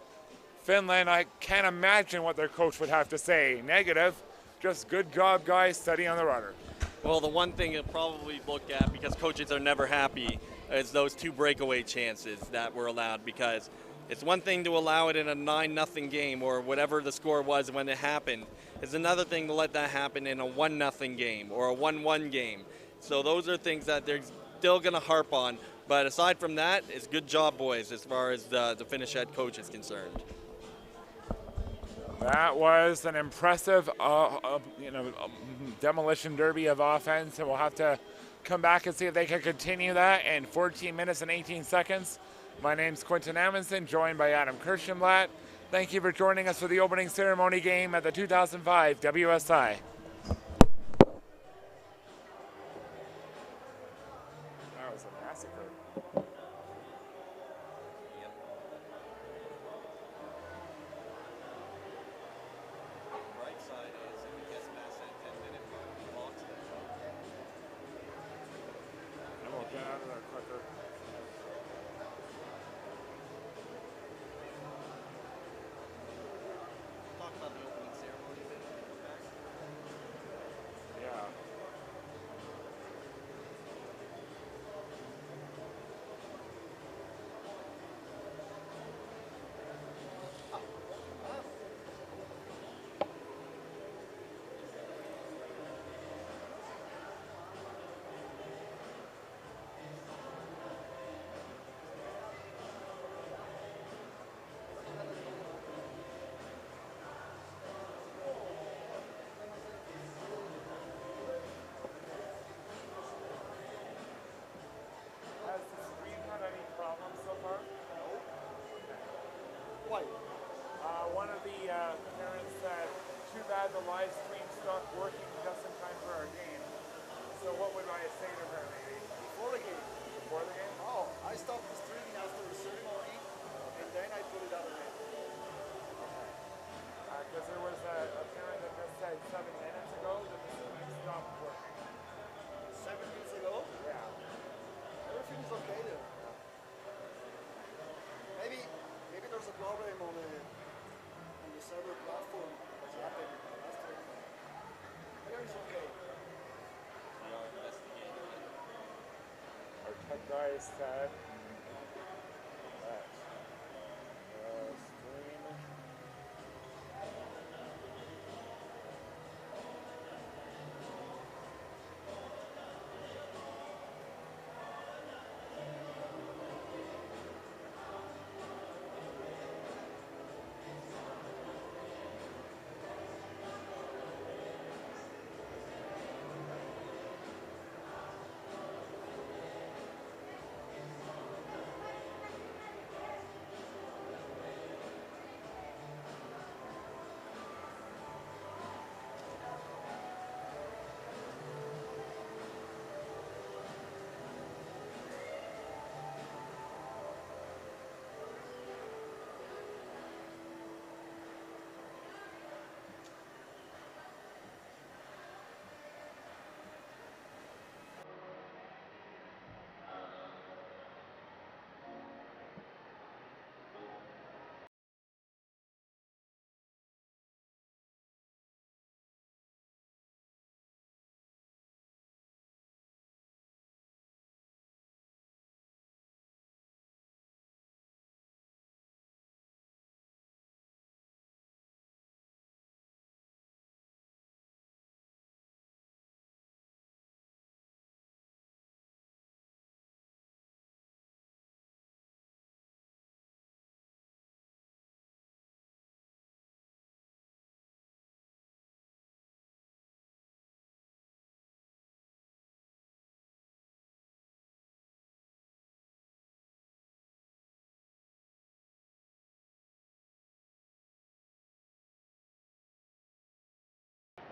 Finland, I can't imagine what their coach would have to say. Negative, just good job, guys, steady on the rudder. Well, the one thing you'll probably look at, because coaches are never happy, is those 2 breakaway chances that were allowed, because it's one thing to allow it in a 9-0 game or whatever the score was when it happened. It's another thing to let that happen in a 1-0 game or a 1-1 game. So those are things that they're still going to harp on. But aside from that, it's good job, boys, as far as the Finnish head coach is concerned. That was an impressive demolition derby of offense, and we'll have to come back and see if they can continue that in 14 minutes and 18 seconds. My name's Quentin Amundsen, joined by Adam Kirschenblatt. Thank you for joining us for the opening ceremony game at the 2005 WSI. That was a massacre. Right side is, if he gets past that 10-minute mark, he blocks it. And we'll get out of there quicker. Talk about the opening ceremony a bit when we come back. Why? One of the parents said, too bad the live stream stopped working just in time for our game. So what would I say to her, maybe? Before the game. Before the game? Oh, I stopped the streaming after the ceremony, and then I put it out again. Because there was a parent that just said 7 minutes ago that the stream stopped working. 7 minutes ago? Yeah. Everything is okay there. Maybe there's a problem on the server platform that's happened last time. Here is okay. We are investigating it. Our tech guy said that stream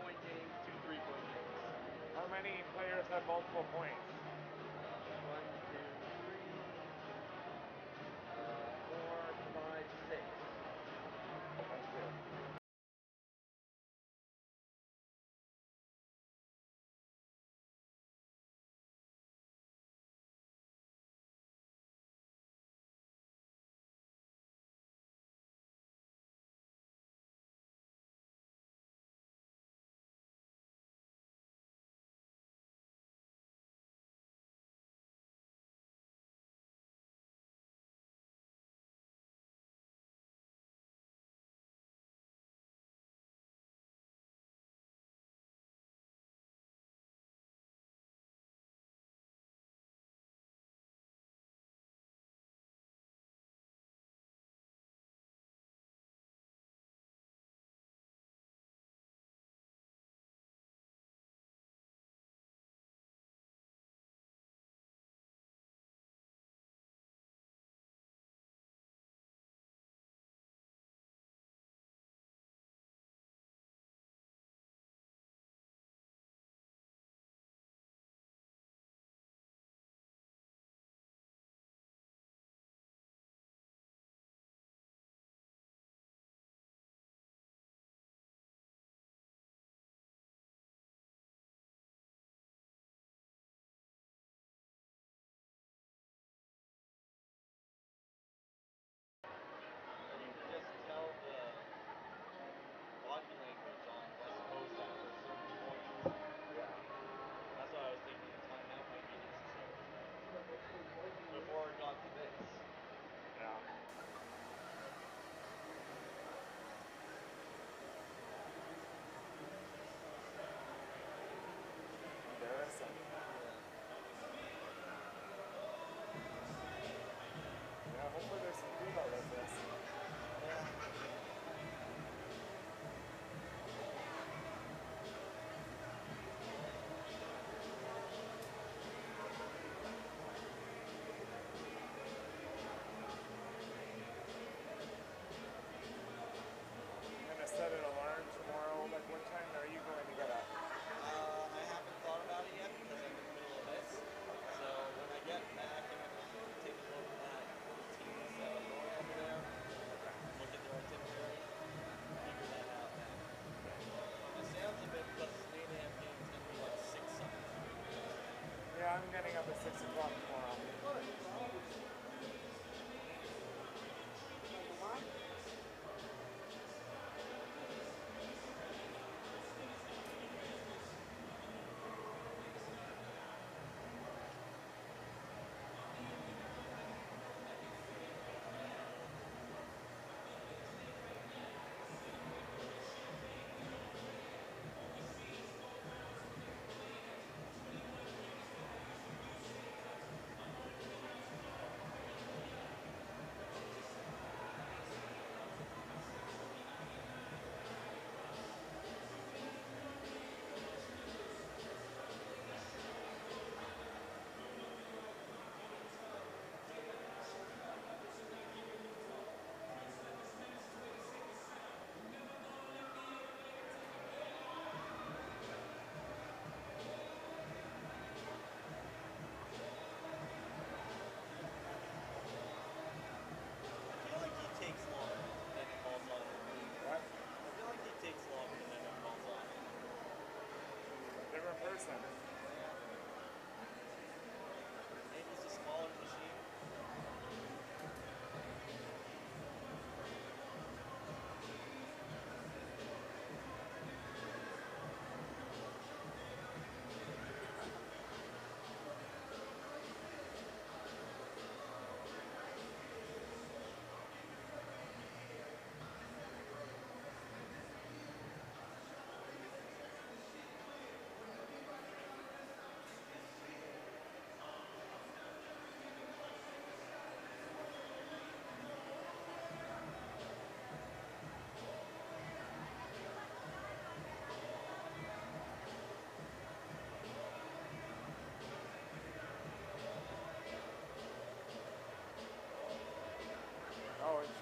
Point game, 2 3-point games. How many players have multiple points? 1, 2, 3, 4, 5, 6. That's it.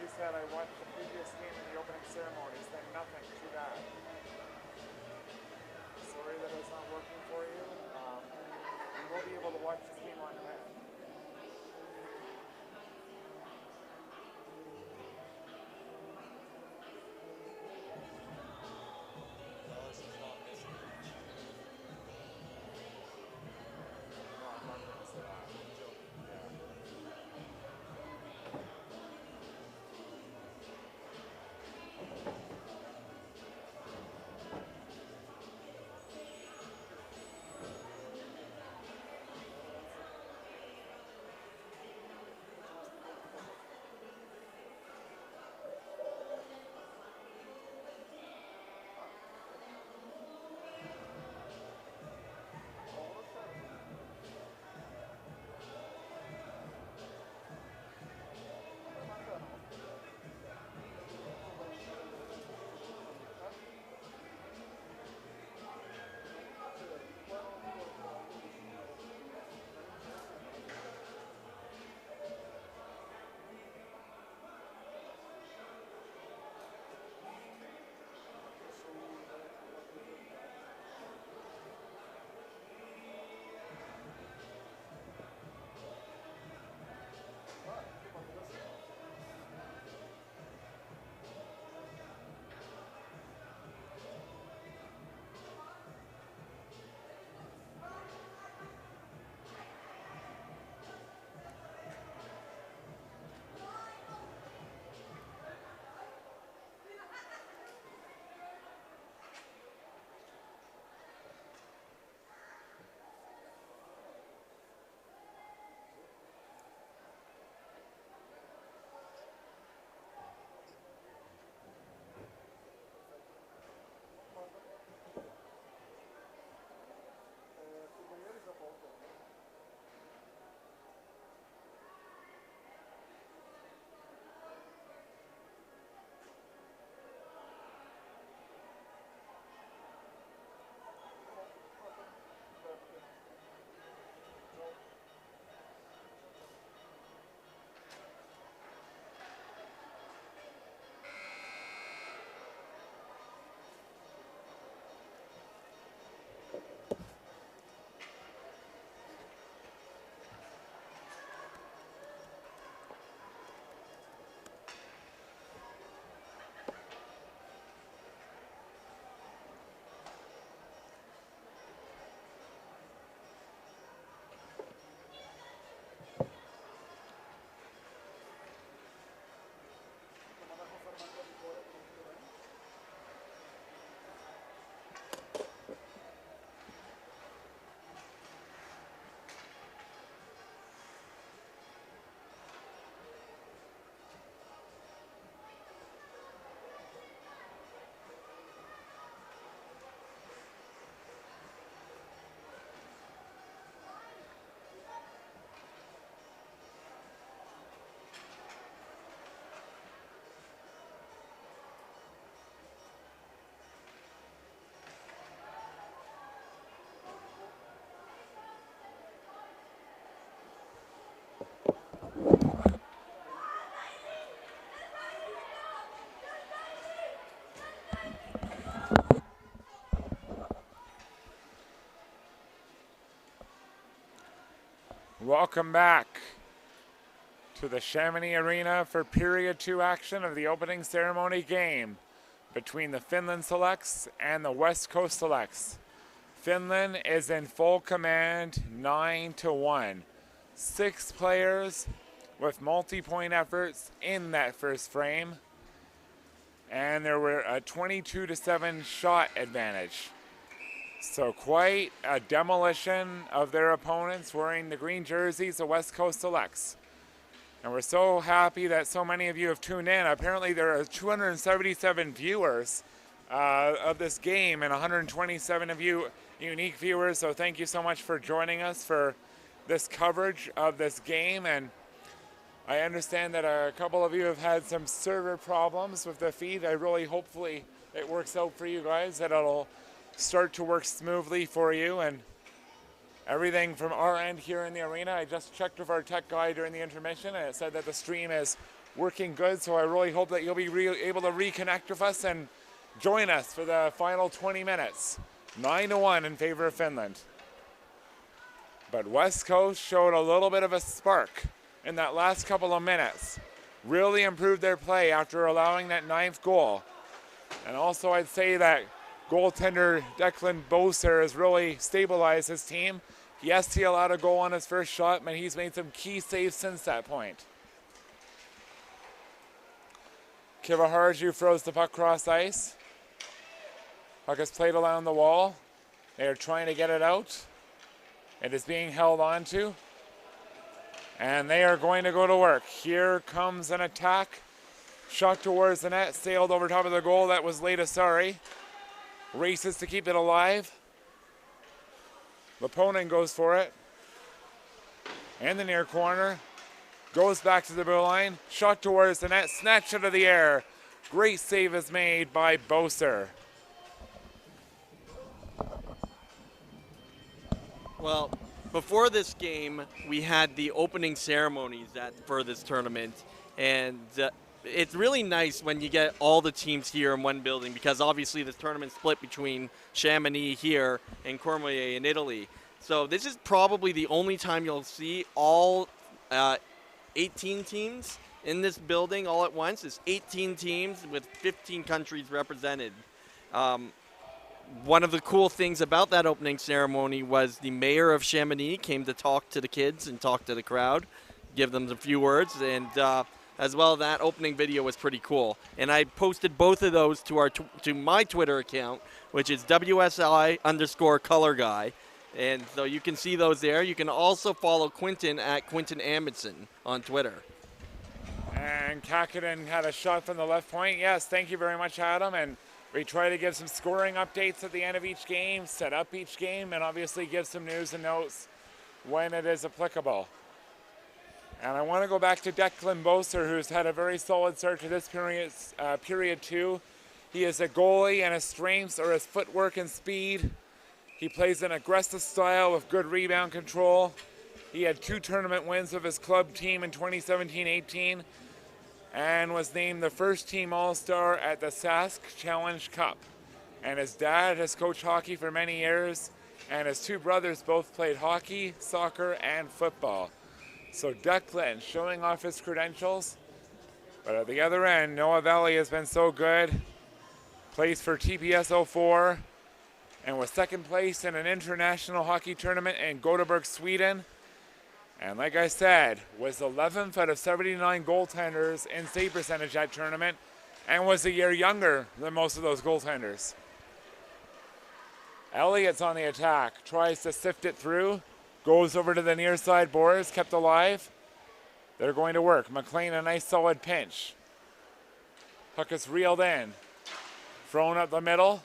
she said, I watched the previous game in the opening ceremony, saying nothing, too bad. Sorry that it's not working for you. You will be able to watch this game on demand. No, I'm not going to say that. Yeah. Welcome back to the Chamonix Arena for Period 2 action of the opening ceremony game between the Finland Selects and the West Coast Selects. Finland is in full command, 9-1. 6 players with multi-point efforts in that first frame, and there were a 22-7 shot advantage. So quite a demolition of their opponents wearing the green jerseys, the West Coast Selects. And we're so happy that so many of you have tuned in. Apparently there are 277 viewers of this game and 127 of you unique viewers. So thank you so much for joining us for this coverage of this game. And I understand that a couple of you have had some server problems with the feed. I really hopefully it works out for you guys, that it'll start to work smoothly for you, and everything from our end here in the arena. I just checked with our tech guy during the intermission, and it said that the stream is working good, so I really hope that you'll be able to reconnect with us and join us for the final 20 minutes. 9-1 in favor of Finland. But West Coast showed a little bit of a spark in that last couple of minutes. Really improved their play after allowing that 9th goal. And also I'd say that goaltender Declan Boser has really stabilized his team. Yes, he allowed a goal on his first shot, but he's made some key saves since that point. Kivaharju throws the puck cross ice. Puck is played along the wall. They are trying to get it out. It is being held onto. And they are going to go to work. Here comes an attack. Shot towards the net, sailed over top of the goal. That was Leitasari. Races to keep it alive. Leponen goes for it. In the near corner. Goes back to the blue line. Shot towards the net, snatched out of the air. Great save is made by Boser. Well, before this game, we had the opening ceremonies for this tournament, and it's really nice when you get all the teams here in one building, because obviously this tournament split between Chamonix here and Cormier in Italy. So this is probably the only time you'll see all 18 teams in this building all at once. It's 18 teams with 15 countries represented. One of the cool things about that opening ceremony was the mayor of Chamonix came to talk to the kids and talk to the crowd, give them a few words, and as well, that opening video was pretty cool. And I posted both of those to my Twitter account, which is WSI_color guy. And so you can see those there. You can also follow Quinton at Quinton Amundsen on Twitter. And Kakinen had a shot from the left point. Yes, thank you very much, Adam. And we try to give some scoring updates at the end of each game, set up each game, and obviously give some news and notes when it is applicable. And I want to go back to Declan Boser, who's had a very solid start to this period two. He is a goalie, and his strengths are his footwork and speed. He plays an aggressive style with good rebound control. He had 2 tournament wins with his club team in 2017-18 and was named the first team All-Star at the Sask Challenge Cup. And his dad has coached hockey for many years, and his 2 brothers both played hockey, soccer, and football. So Declan showing off his credentials. But at the other end, Noah Valley has been so good. Plays for TPS 04 and was second place in an international hockey tournament in Gothenburg, Sweden. And like I said, was 11th out of 79 goaltenders in save percentage that tournament and was a year younger than most of those goaltenders. Elliott's on the attack, tries to sift it through. Goes over to the near side boards, kept alive. They're going to work. McLean, a nice solid pinch. Puck is reeled in. Thrown up the middle.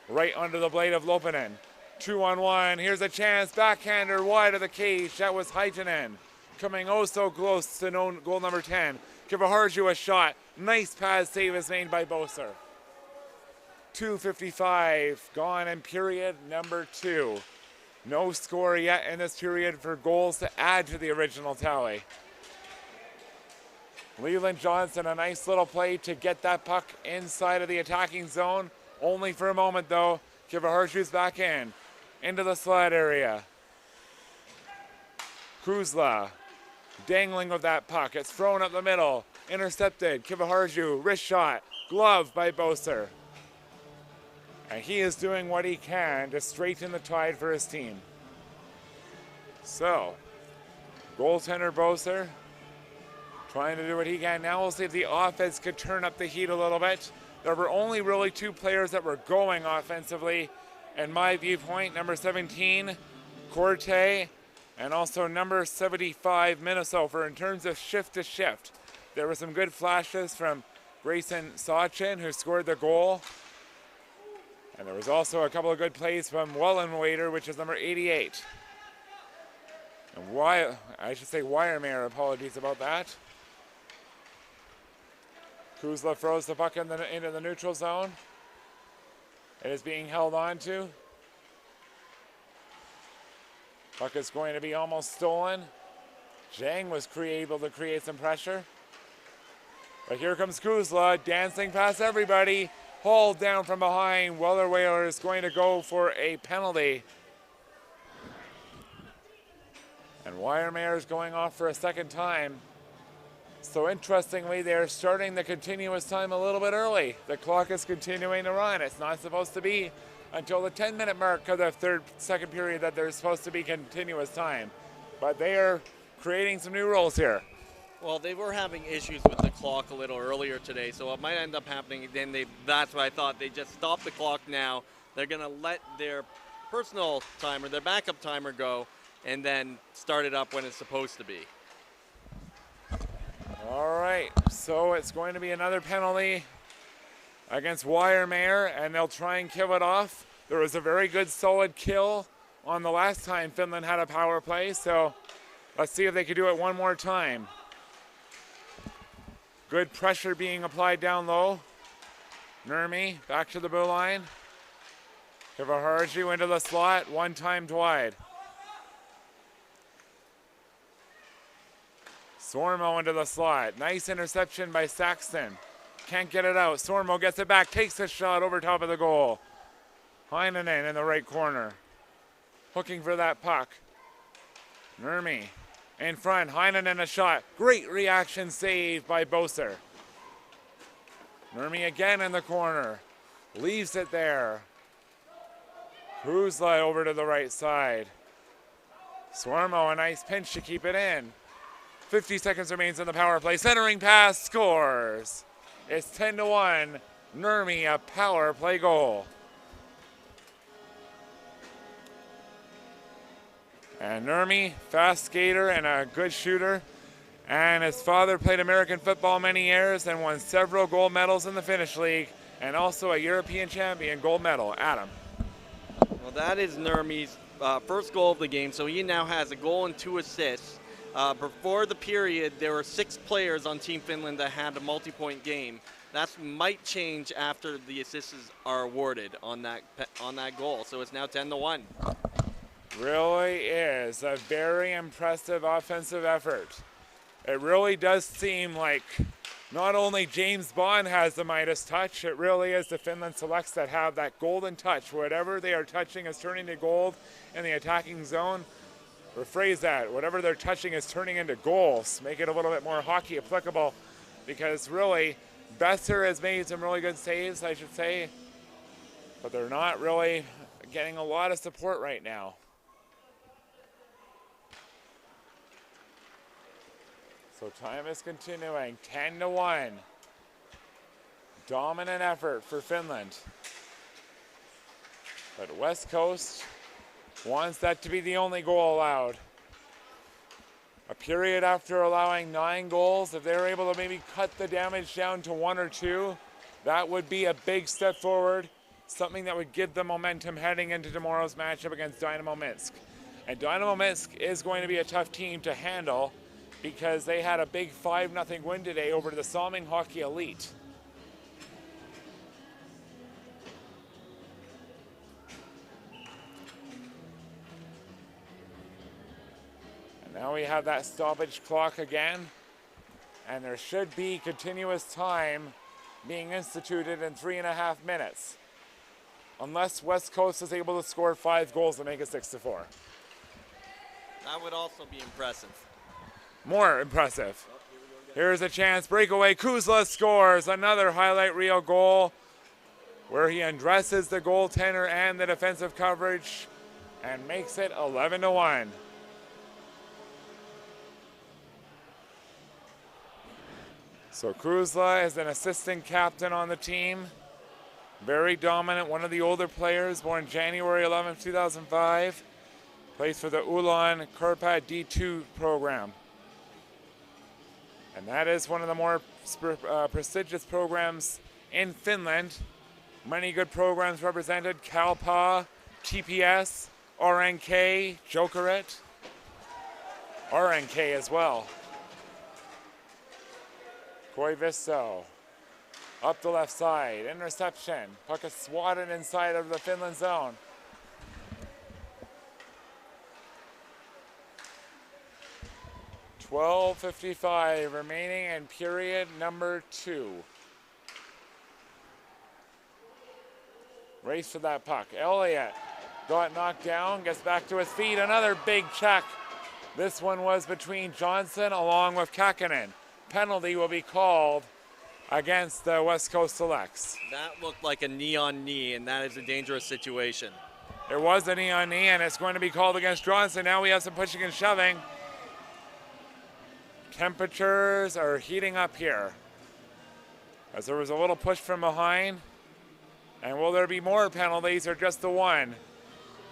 Right under the blade of Lopinen. 2-on-1. Here's a chance. Backhander wide of the cage. That was Heitinen. Coming oh so close to goal number 10. Kivaharju a shot. Nice pad save is made by Boser. 2:55 gone in period number 2. No score yet in this period for goals to add to the original tally. Leland Johnson, a nice little play to get that puck inside of the attacking zone. Only for a moment though. Kivaharju's back in. Into the slot area. Kuzla dangling with that puck. It's thrown up the middle. Intercepted. Kivaharju, wrist shot. Glove by Boser. And he is doing what he can to straighten the tide for his team. So, goaltender Boser trying to do what he can. Now we'll see if the offense could turn up the heat a little bit. There were only really 2 players that were going offensively, in my viewpoint. Number 17, Corte, and also number 75, Minnesota. In terms of shift to shift, there were some good flashes from Grayson Sachin, who scored the goal. And there was also a couple of good plays from Wellenwater, which is number 88. And Wiremeyer, apologies about that. Kuzla throws the puck into the neutral zone. It is being held on to. Puck is going to be almost stolen. Zhang was able to create some pressure. But here comes Kuzla, dancing past everybody. Hauled down from behind. Weller Whaler is going to go for a penalty. And Wyermeyer is going off for a second time. So interestingly, they're starting the continuous time a little bit early. The clock is continuing to run. It's not supposed to be until the 10-minute mark of the second period that there's supposed to be continuous time. But they are creating some new rules here. Well, they were having issues with the clock a little earlier today, so what might end up happening, that's what I thought. They just stop the clock now. They're going to let their personal timer, their backup timer go, and then start it up when it's supposed to be. All right, so it's going to be another penalty against Wyermeyer, and they'll try and kill it off. There was a very good solid kill on the last time Finland had a power play, so let's see if they can do it one more time. Good pressure being applied down low. Nurmi back to the blue line. Kivaharju into the slot, one timed wide. Sormo into the slot. Nice interception by Saxton. Can't get it out. Sormo gets it back, takes a shot over top of the goal. Heinonen in the right corner. Looking for that puck. Nurmi in front. Heinonen a shot. Great reaction save by Boser. Nurmi again in the corner. Leaves it there. Kuzla over to the right side. Sormo a nice pinch to keep it in. 50 seconds remains in the power play. Centering pass, scores. It's 10-1. Nurmi, a power play goal. And Nurmi, fast skater and a good shooter. And his father played American football many years and won several gold medals in the Finnish League and also a European champion gold medal. Adam. Well, that is Nurmi's first goal of the game, so he now has a goal and 2 assists. Before the period, there were 6 players on Team Finland that had a multi-point game. That might change after the assists are awarded on that goal. So it's now 10-1. Really is a very impressive offensive effort. It really does seem like not only James Bond has the Midas touch, it really is the Finland Selects that have that golden touch. Whatever they are touching is turning to gold in the attacking zone. Rephrase that, whatever they're touching is turning into goals. Make it a little bit more hockey applicable, because really, Besser has made some really good saves, I should say, but they're not really getting a lot of support right now. So time is continuing, 10-1. Dominant effort for Finland. But West Coast wants that to be the only goal allowed. A period after allowing 9 goals, if they're able to maybe cut the damage down to 1 or 2, that would be a big step forward, something that would give them momentum heading into tomorrow's matchup against Dynamo Minsk. And Dynamo Minsk is going to be a tough team to handle because they had a big 5-0 win today over the Salming Hockey Elite. Now we have that stoppage clock again, and there should be continuous time being instituted in 3.5 minutes, unless West Coast is able to score 5 goals to make it 6-4. That would also be impressive. More impressive. Here's a chance, breakaway, Kuzla scores another highlight reel goal where he undresses the goaltender and the defensive coverage and makes it 11-1. So Kuzla is an assistant captain on the team. Very dominant, one of the older players, born January 11, 2005. Plays for the Ulan Karpat D2 program. And that is one of the more prestigious programs in Finland. Many good programs represented, Kalpa, TPS, RNK, Jokerit, RNK as well. Koivisto, up the left side, interception. Puck is swatted inside of the Finland zone. 12:55 remaining in period number 2. Race to that puck. Elliott got knocked down, gets back to his feet. Another big check. This one was between Johnson along with Kakkonen. Penalty will be called against the West Coast Selects. That looked like a knee on knee, and that is a dangerous situation. It was a knee on knee, and it's going to be called against Johnson. Now we have some pushing and shoving. Temperatures are heating up here, as there was a little push from behind. And will there be more penalties or just the one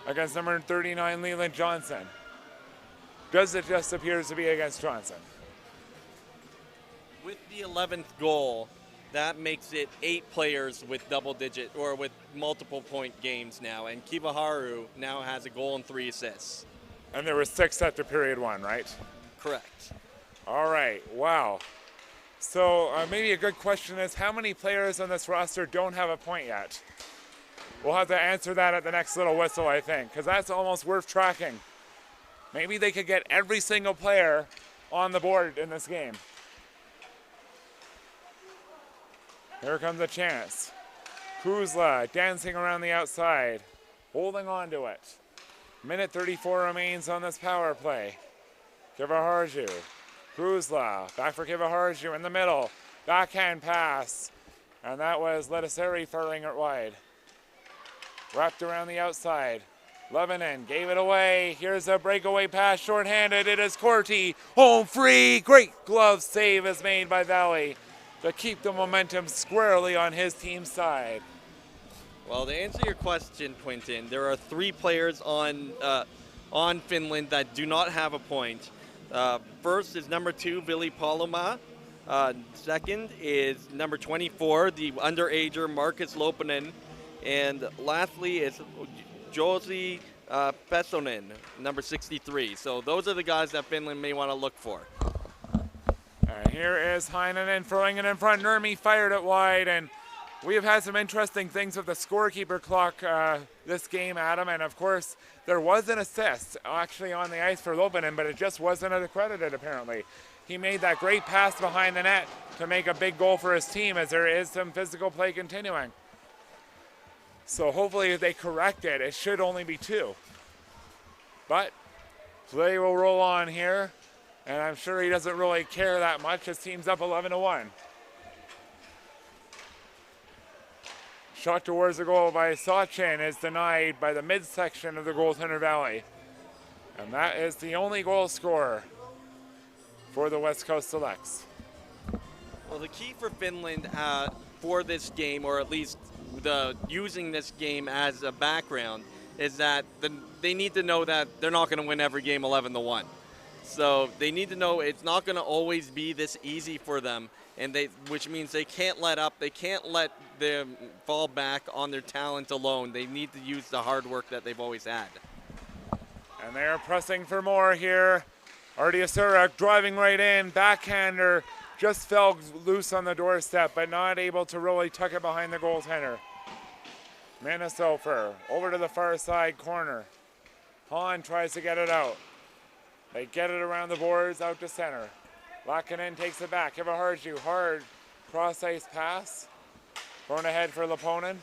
against number 39, Leland Johnson? Does it just appears to be against Johnson? With the 11th goal, that makes it 8 players with double-digit or with multiple-point games now, and Kivaharu now has a goal and 3 assists. And there were 6 after period 1, right? Correct. All right, wow. So maybe a good question is, how many players on this roster don't have a point yet? We'll have to answer that at the next little whistle, I think, because that's almost worth tracking. Maybe they could get every single player on the board in this game. Here comes a chance. Kuzla dancing around the outside, holding on to it. Minute 34 remains on this power play. Kivaharju. Kuzla, back for Kivaharju in the middle. Backhand pass. And that was Letiseri firing it wide. Wrapped around the outside. Lebanon gave it away. Here's a breakaway pass, shorthanded. It is Corti. Home free. Great glove save is made by Valley to keep the momentum squarely on his team's side. Well, to answer your question, Quentin, there are 3 players on Finland that do not have a point. First is number 2, Vili Paloma. Second is number 24, the underager Markus Lopanen. And lastly is Josi Pesonen, number 63. So those are the guys that Finland may want to look for. And here is Heinonen throwing it in front. Nurmi fired it wide, and we have had some interesting things with the scorekeeper clock this game, Adam. And of course, there was an assist actually on the ice for Lopanen, but it just wasn't accredited apparently. He made that great pass behind the net to make a big goal for his team, as there is some physical play continuing. So hopefully if they correct it, it should only be 2. But play will roll on here, and I'm sure he doesn't really care that much. His team's up 11-1. Shot towards the goal by Sachin is denied by the midsection of the goaltender Valley. And that is the only goal scorer for the West Coast Selects. Well, the key for Finland for this game, or at least using this game as a background, is that they need to know that they're not going to win every game 11-1. So they need to know it's not going to always be this easy for them, and which means they can't let up. They can't let them fall back on their talent alone. They need to use the hard work that they've always had. And they are pressing for more here. Artiasurak driving right in. Backhander just fell loose on the doorstep, but not able to really tuck it behind the goaltender. Minnesota over to the far side corner. Hahn tries to get it out. They get it around the boards out to center. Laakkonen takes it back. Kivaharju, hard cross-ice pass. Going ahead for Leponen.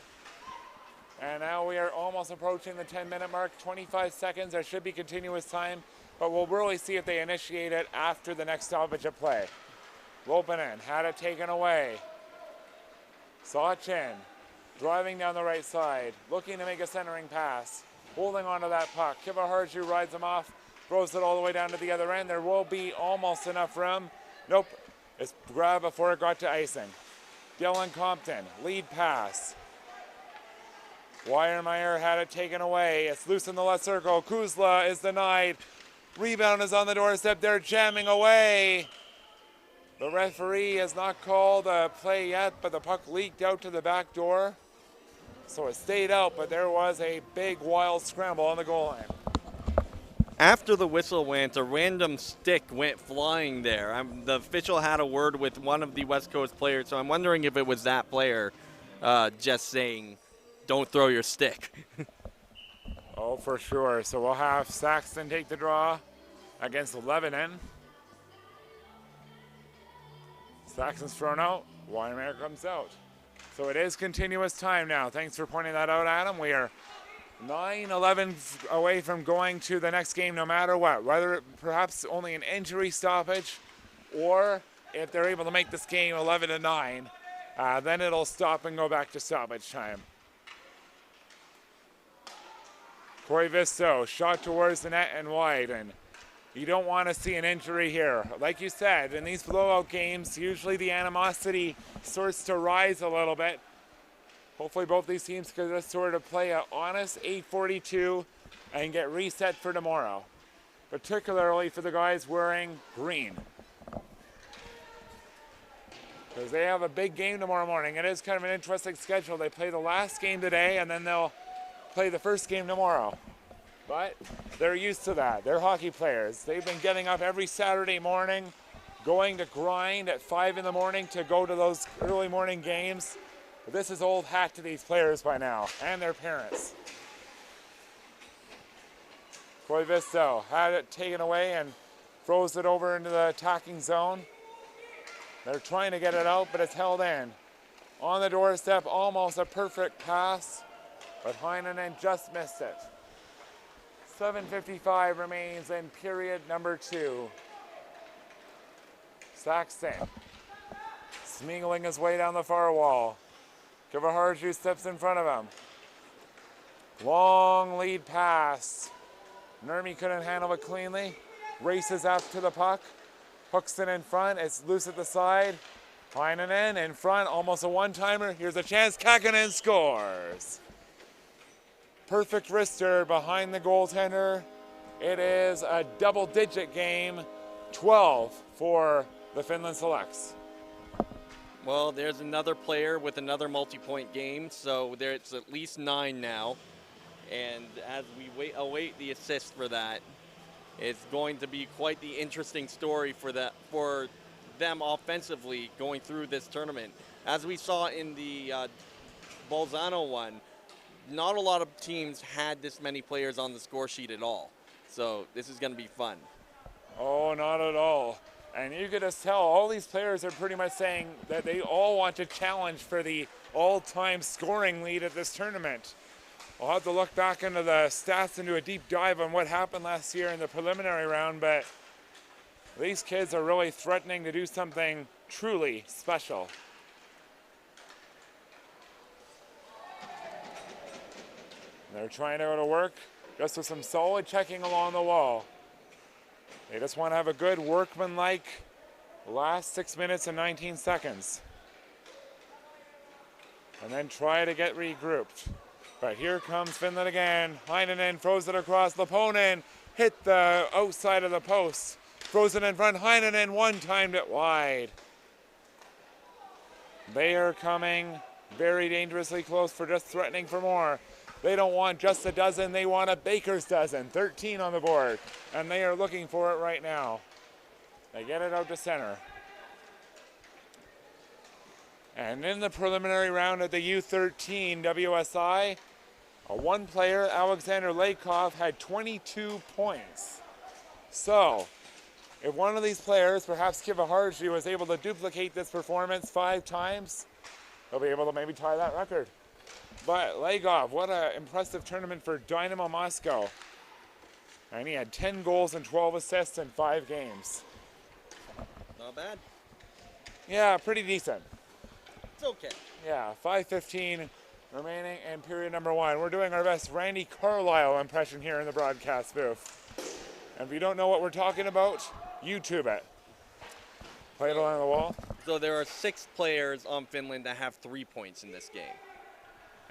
And now we are almost approaching the 10-minute mark. 25 seconds. There should be continuous time, but we'll really see if they initiate it after the next stoppage of play. Lopanen had it taken away. Sachin driving down the right side, looking to make a centering pass, holding onto that puck. Kivaharju rides him off, throws it all the way down to the other end. There will be almost enough room. Nope, it's grabbed before it got to icing. Dylan Compton, lead pass. Weiermeyer had it taken away. It's loose in the left circle. Kuzla is denied. Rebound is on the doorstep. They're jamming away. The referee has not called a play yet, but the puck leaked out to the back door. So it stayed out, but there was a big wild scramble on the goal line. After the whistle went, a random stick went flying there. The official had a word with one of the West Coast players, so I'm wondering if it was that player just saying, don't throw your stick. Oh, for sure. So we'll have Saxton take the draw against Lebanon. Saxon's thrown out. Weimer comes out. So it is continuous time now. Thanks for pointing that out, Adam. We are 9-11 away from going to the next game no matter what. Whether perhaps only an injury stoppage, or if they're able to make this game 11-9, then it'll stop and go back to stoppage time. Corey Visto, shot towards the net and wide, and you don't want to see an injury here. Like you said, in these blowout games, usually the animosity starts to rise a little bit. Hopefully both these teams can just sort of play an honest 8:42 and get reset for tomorrow, particularly for the guys wearing green, because they have a big game tomorrow morning. It is kind of an interesting schedule. They play the last game today, and then they'll play the first game tomorrow. But they're used to that. They're hockey players. They've been getting up every Saturday morning, going to grind at 5 in the morning to go to those early morning games. But this is old hat to these players by now, and their parents. Corey Visto had it taken away and throws it over into the attacking zone. They're trying to get it out, but it's held in. On the doorstep, almost a perfect pass, but Heinonen just missed it. 7:55 remains in period number 2. Saxon smeagling his way down the far wall. Kivaharju steps in front of him. Long lead pass. Nurmi couldn't handle it cleanly. Races up to the puck. Hooks it in front. It's loose at the side. Heinonen in front, almost a one-timer. Here's a chance. Kakkonen scores. Perfect wrister behind the goaltender. It is a double-digit game, 12 for the Finland Selects. Well, there's another player with another multi-point game, so it's at least 9 now. And as we await the assist for that, it's going to be quite the interesting story for them offensively going through this tournament. As we saw in the Bolzano one, not a lot of teams had this many players on the score sheet at all. So this is going to be fun. Oh, not at all. And you could just tell all these players are pretty much saying that they all want to challenge for the all-time scoring lead at this tournament. I'll have to look back into the stats and do a deep dive on what happened last year in the preliminary round, but these kids are really threatening to do something truly special. They're trying to go to work just with some solid checking along the wall. They just want to have a good workmanlike last 6 minutes and 19 seconds. And then try to get regrouped. But here comes Finland again. Heinonen throws it across. Laponen hit the outside of the post. Throws it in front. Heinonen one-timed it wide. They are coming very dangerously close for just threatening for more. They don't want just a dozen, they want a baker's dozen. 13 on the board, and they are looking for it right now. They get it out to center. And in the preliminary round of the U13 WSI, one player, Alexander Lakoff, had 22 points. So, if one of these players, perhaps Kivaharju, was able to duplicate this performance 5 times, they'll be able to maybe tie that record. But Lakoff, what an impressive tournament for Dynamo Moscow. And he had 10 goals and 12 assists in 5 games. Not bad. Yeah, pretty decent. It's okay. Yeah, 5:15 remaining in period number 1. We're doing our best Randy Carlisle impression here in the broadcast booth. And if you don't know what we're talking about, YouTube it. Play it along the wall. So there are 6 players on Finland that have 3 points in this game.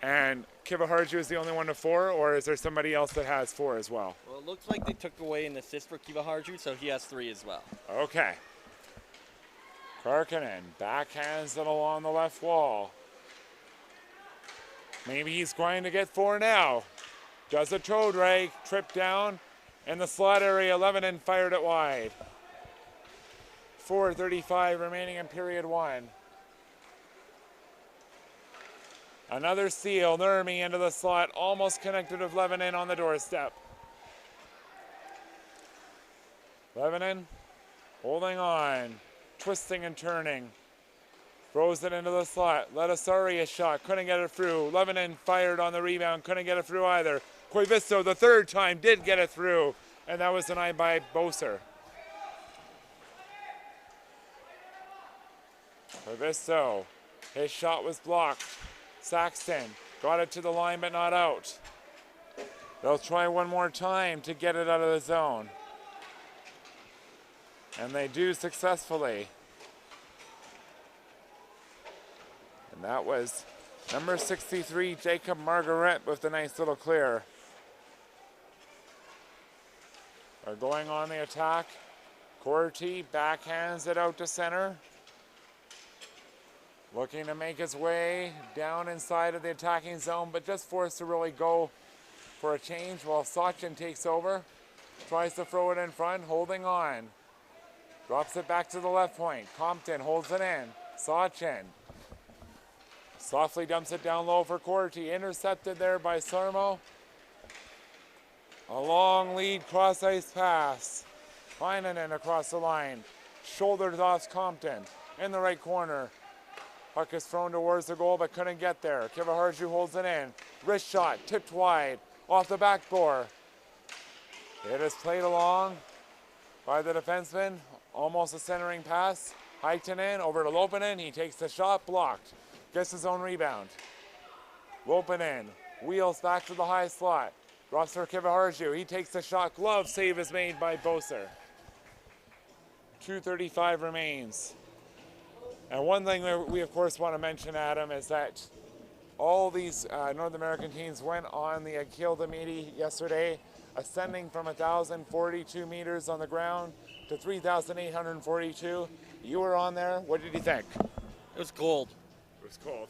And Kivaharju is the only one to 4, or is there somebody else that has 4 as well? Well, it looks like they took away an assist for Kivaharju, so he has 3 as well. Okay. Karkkonen backhands it along the left wall. Maybe he's going to get 4 now. Does a toe drag, trip down in the slot area, 11 and fired it wide. 4:35 remaining in period 1. Another steal, Nurmi into the slot, almost connected with Levanen on the doorstep. Levanen holding on, twisting and turning. Throws it into the slot. Ledasari a shot. Couldn't get it through. Lebanon fired on the rebound. Couldn't get it through either. Koivisto the third time did get it through. And that was denied by Boser. Koivisto. His shot was blocked. Saxton got it to the line but not out. They'll try one more time to get it out of the zone. And they do successfully. And that was number 63, Jacob Margaret, with the nice little clear. They're going on the attack. Corti backhands it out to center. Looking to make his way down inside of the attacking zone, but just forced to really go for a change while Sachin takes over. Tries to throw it in front, holding on. Drops it back to the left point. Compton holds it in. Sachin softly dumps it down low for Corti. Intercepted there by Sarmo. A long lead cross-ice pass. Heinonen across the line. Shoulders off Compton. In the right corner. Puck is thrown towards the goal but couldn't get there. Kivaharju holds it in. Wrist shot, tipped wide. Off the backboard. It is played along by the defenseman. Almost a centering pass. Heinonen over to Lopinen. He takes the shot, blocked. Gets his own rebound. Lopinen wheels back to the high slot. Drops for Kivaharju. He takes the shot. Glove save is made by Boser. 2:35 remains. And one thing we of course want to mention, Adam, is that all these North American teams went on the Akil meet yesterday, ascending from 1,042 meters on the ground to 3,842. You were on there. What did you think? It was cold. It was cold.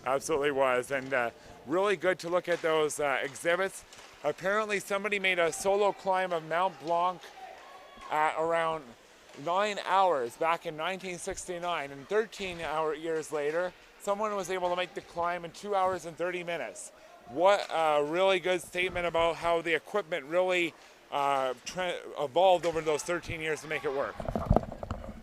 Absolutely was. And really good to look at those exhibits. Apparently somebody made a solo climb of Mount Blanc at around 9 hours back in 1969, and 13 years later, someone was able to make the climb in 2 hours and 30 minutes. What a really good statement about how the equipment really evolved over those 13 years to make it work.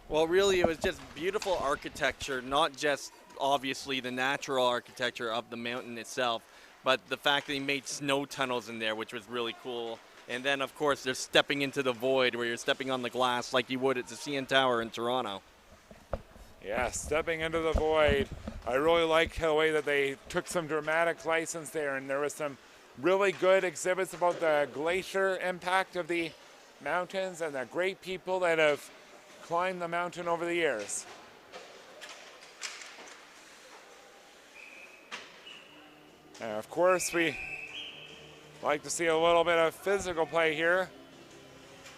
Well, really, it was just beautiful architecture, not just obviously the natural architecture of the mountain itself, but the fact that he made snow tunnels in there, which was really cool. And then, of course, they're stepping into the void where you're stepping on the glass like you would at the CN Tower in Toronto. Yeah, stepping into the void. I really like the way that they took some dramatic license there, and there was some really good exhibits about the glacier impact of the mountains and the great people that have climbed the mountain over the years. And of course, we like to see a little bit of physical play here,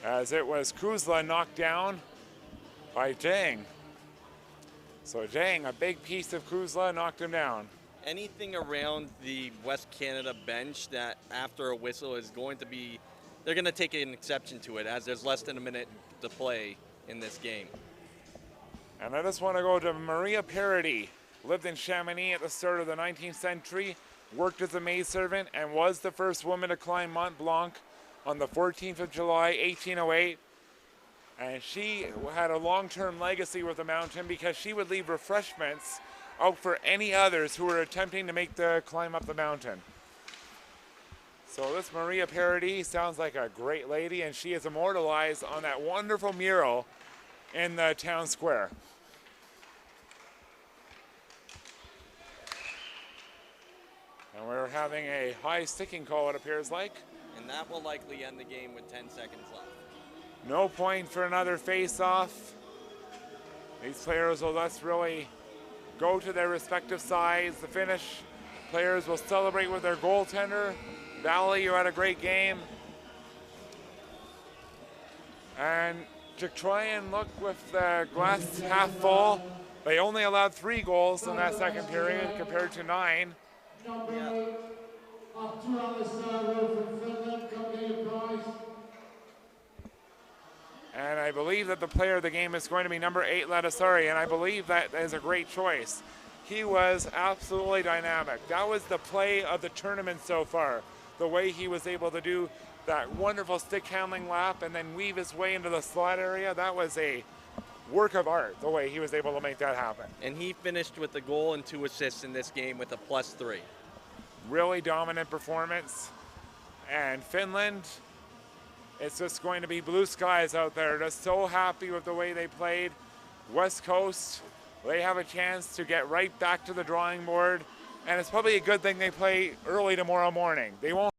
as it was Kuzla knocked down by Jang. So Jang, a big piece of Kuzla, knocked him down. Anything around the West Canada bench that after a whistle is going to be, they're going to take an exception to it, as there's less than a minute to play in this game. And I just want to go to Maria Parody. Lived in Chamonix at the start of the 19th century, worked as a maidservant, and was the first woman to climb Mont Blanc on the 14th of July, 1808. And she had a long-term legacy with the mountain because she would leave refreshments out for any others who were attempting to make the climb up the mountain. So this Maria Parody sounds like a great lady, and she is immortalized on that wonderful mural in the town square. And we're having a high sticking call, it appears like. And that will likely end the game with 10 seconds left. No point for another face-off. These players will thus really go to their respective sides. The Finnish players will celebrate with their goaltender. Valley, you had a great game. And to try and look with the glass half full, they only allowed 3 goals in that second period compared to 9. Number 8, up 2 on the side road from Finland, come get your prize. And I believe that the player of the game is going to be number 8, Ledasari, and I believe that is a great choice. He was absolutely dynamic. That was the play of the tournament so far. The way he was able to do that wonderful stick handling lap and then weave his way into the slot area, that was a work of art, the way he was able to make that happen. And he finished with a goal and 2 assists in this game with a +3. Really dominant performance. And Finland, it's just going to be blue skies out there. Just so happy with the way they played. West Coast, they have a chance to get right back to the drawing board. And it's probably a good thing they play early tomorrow morning. They won't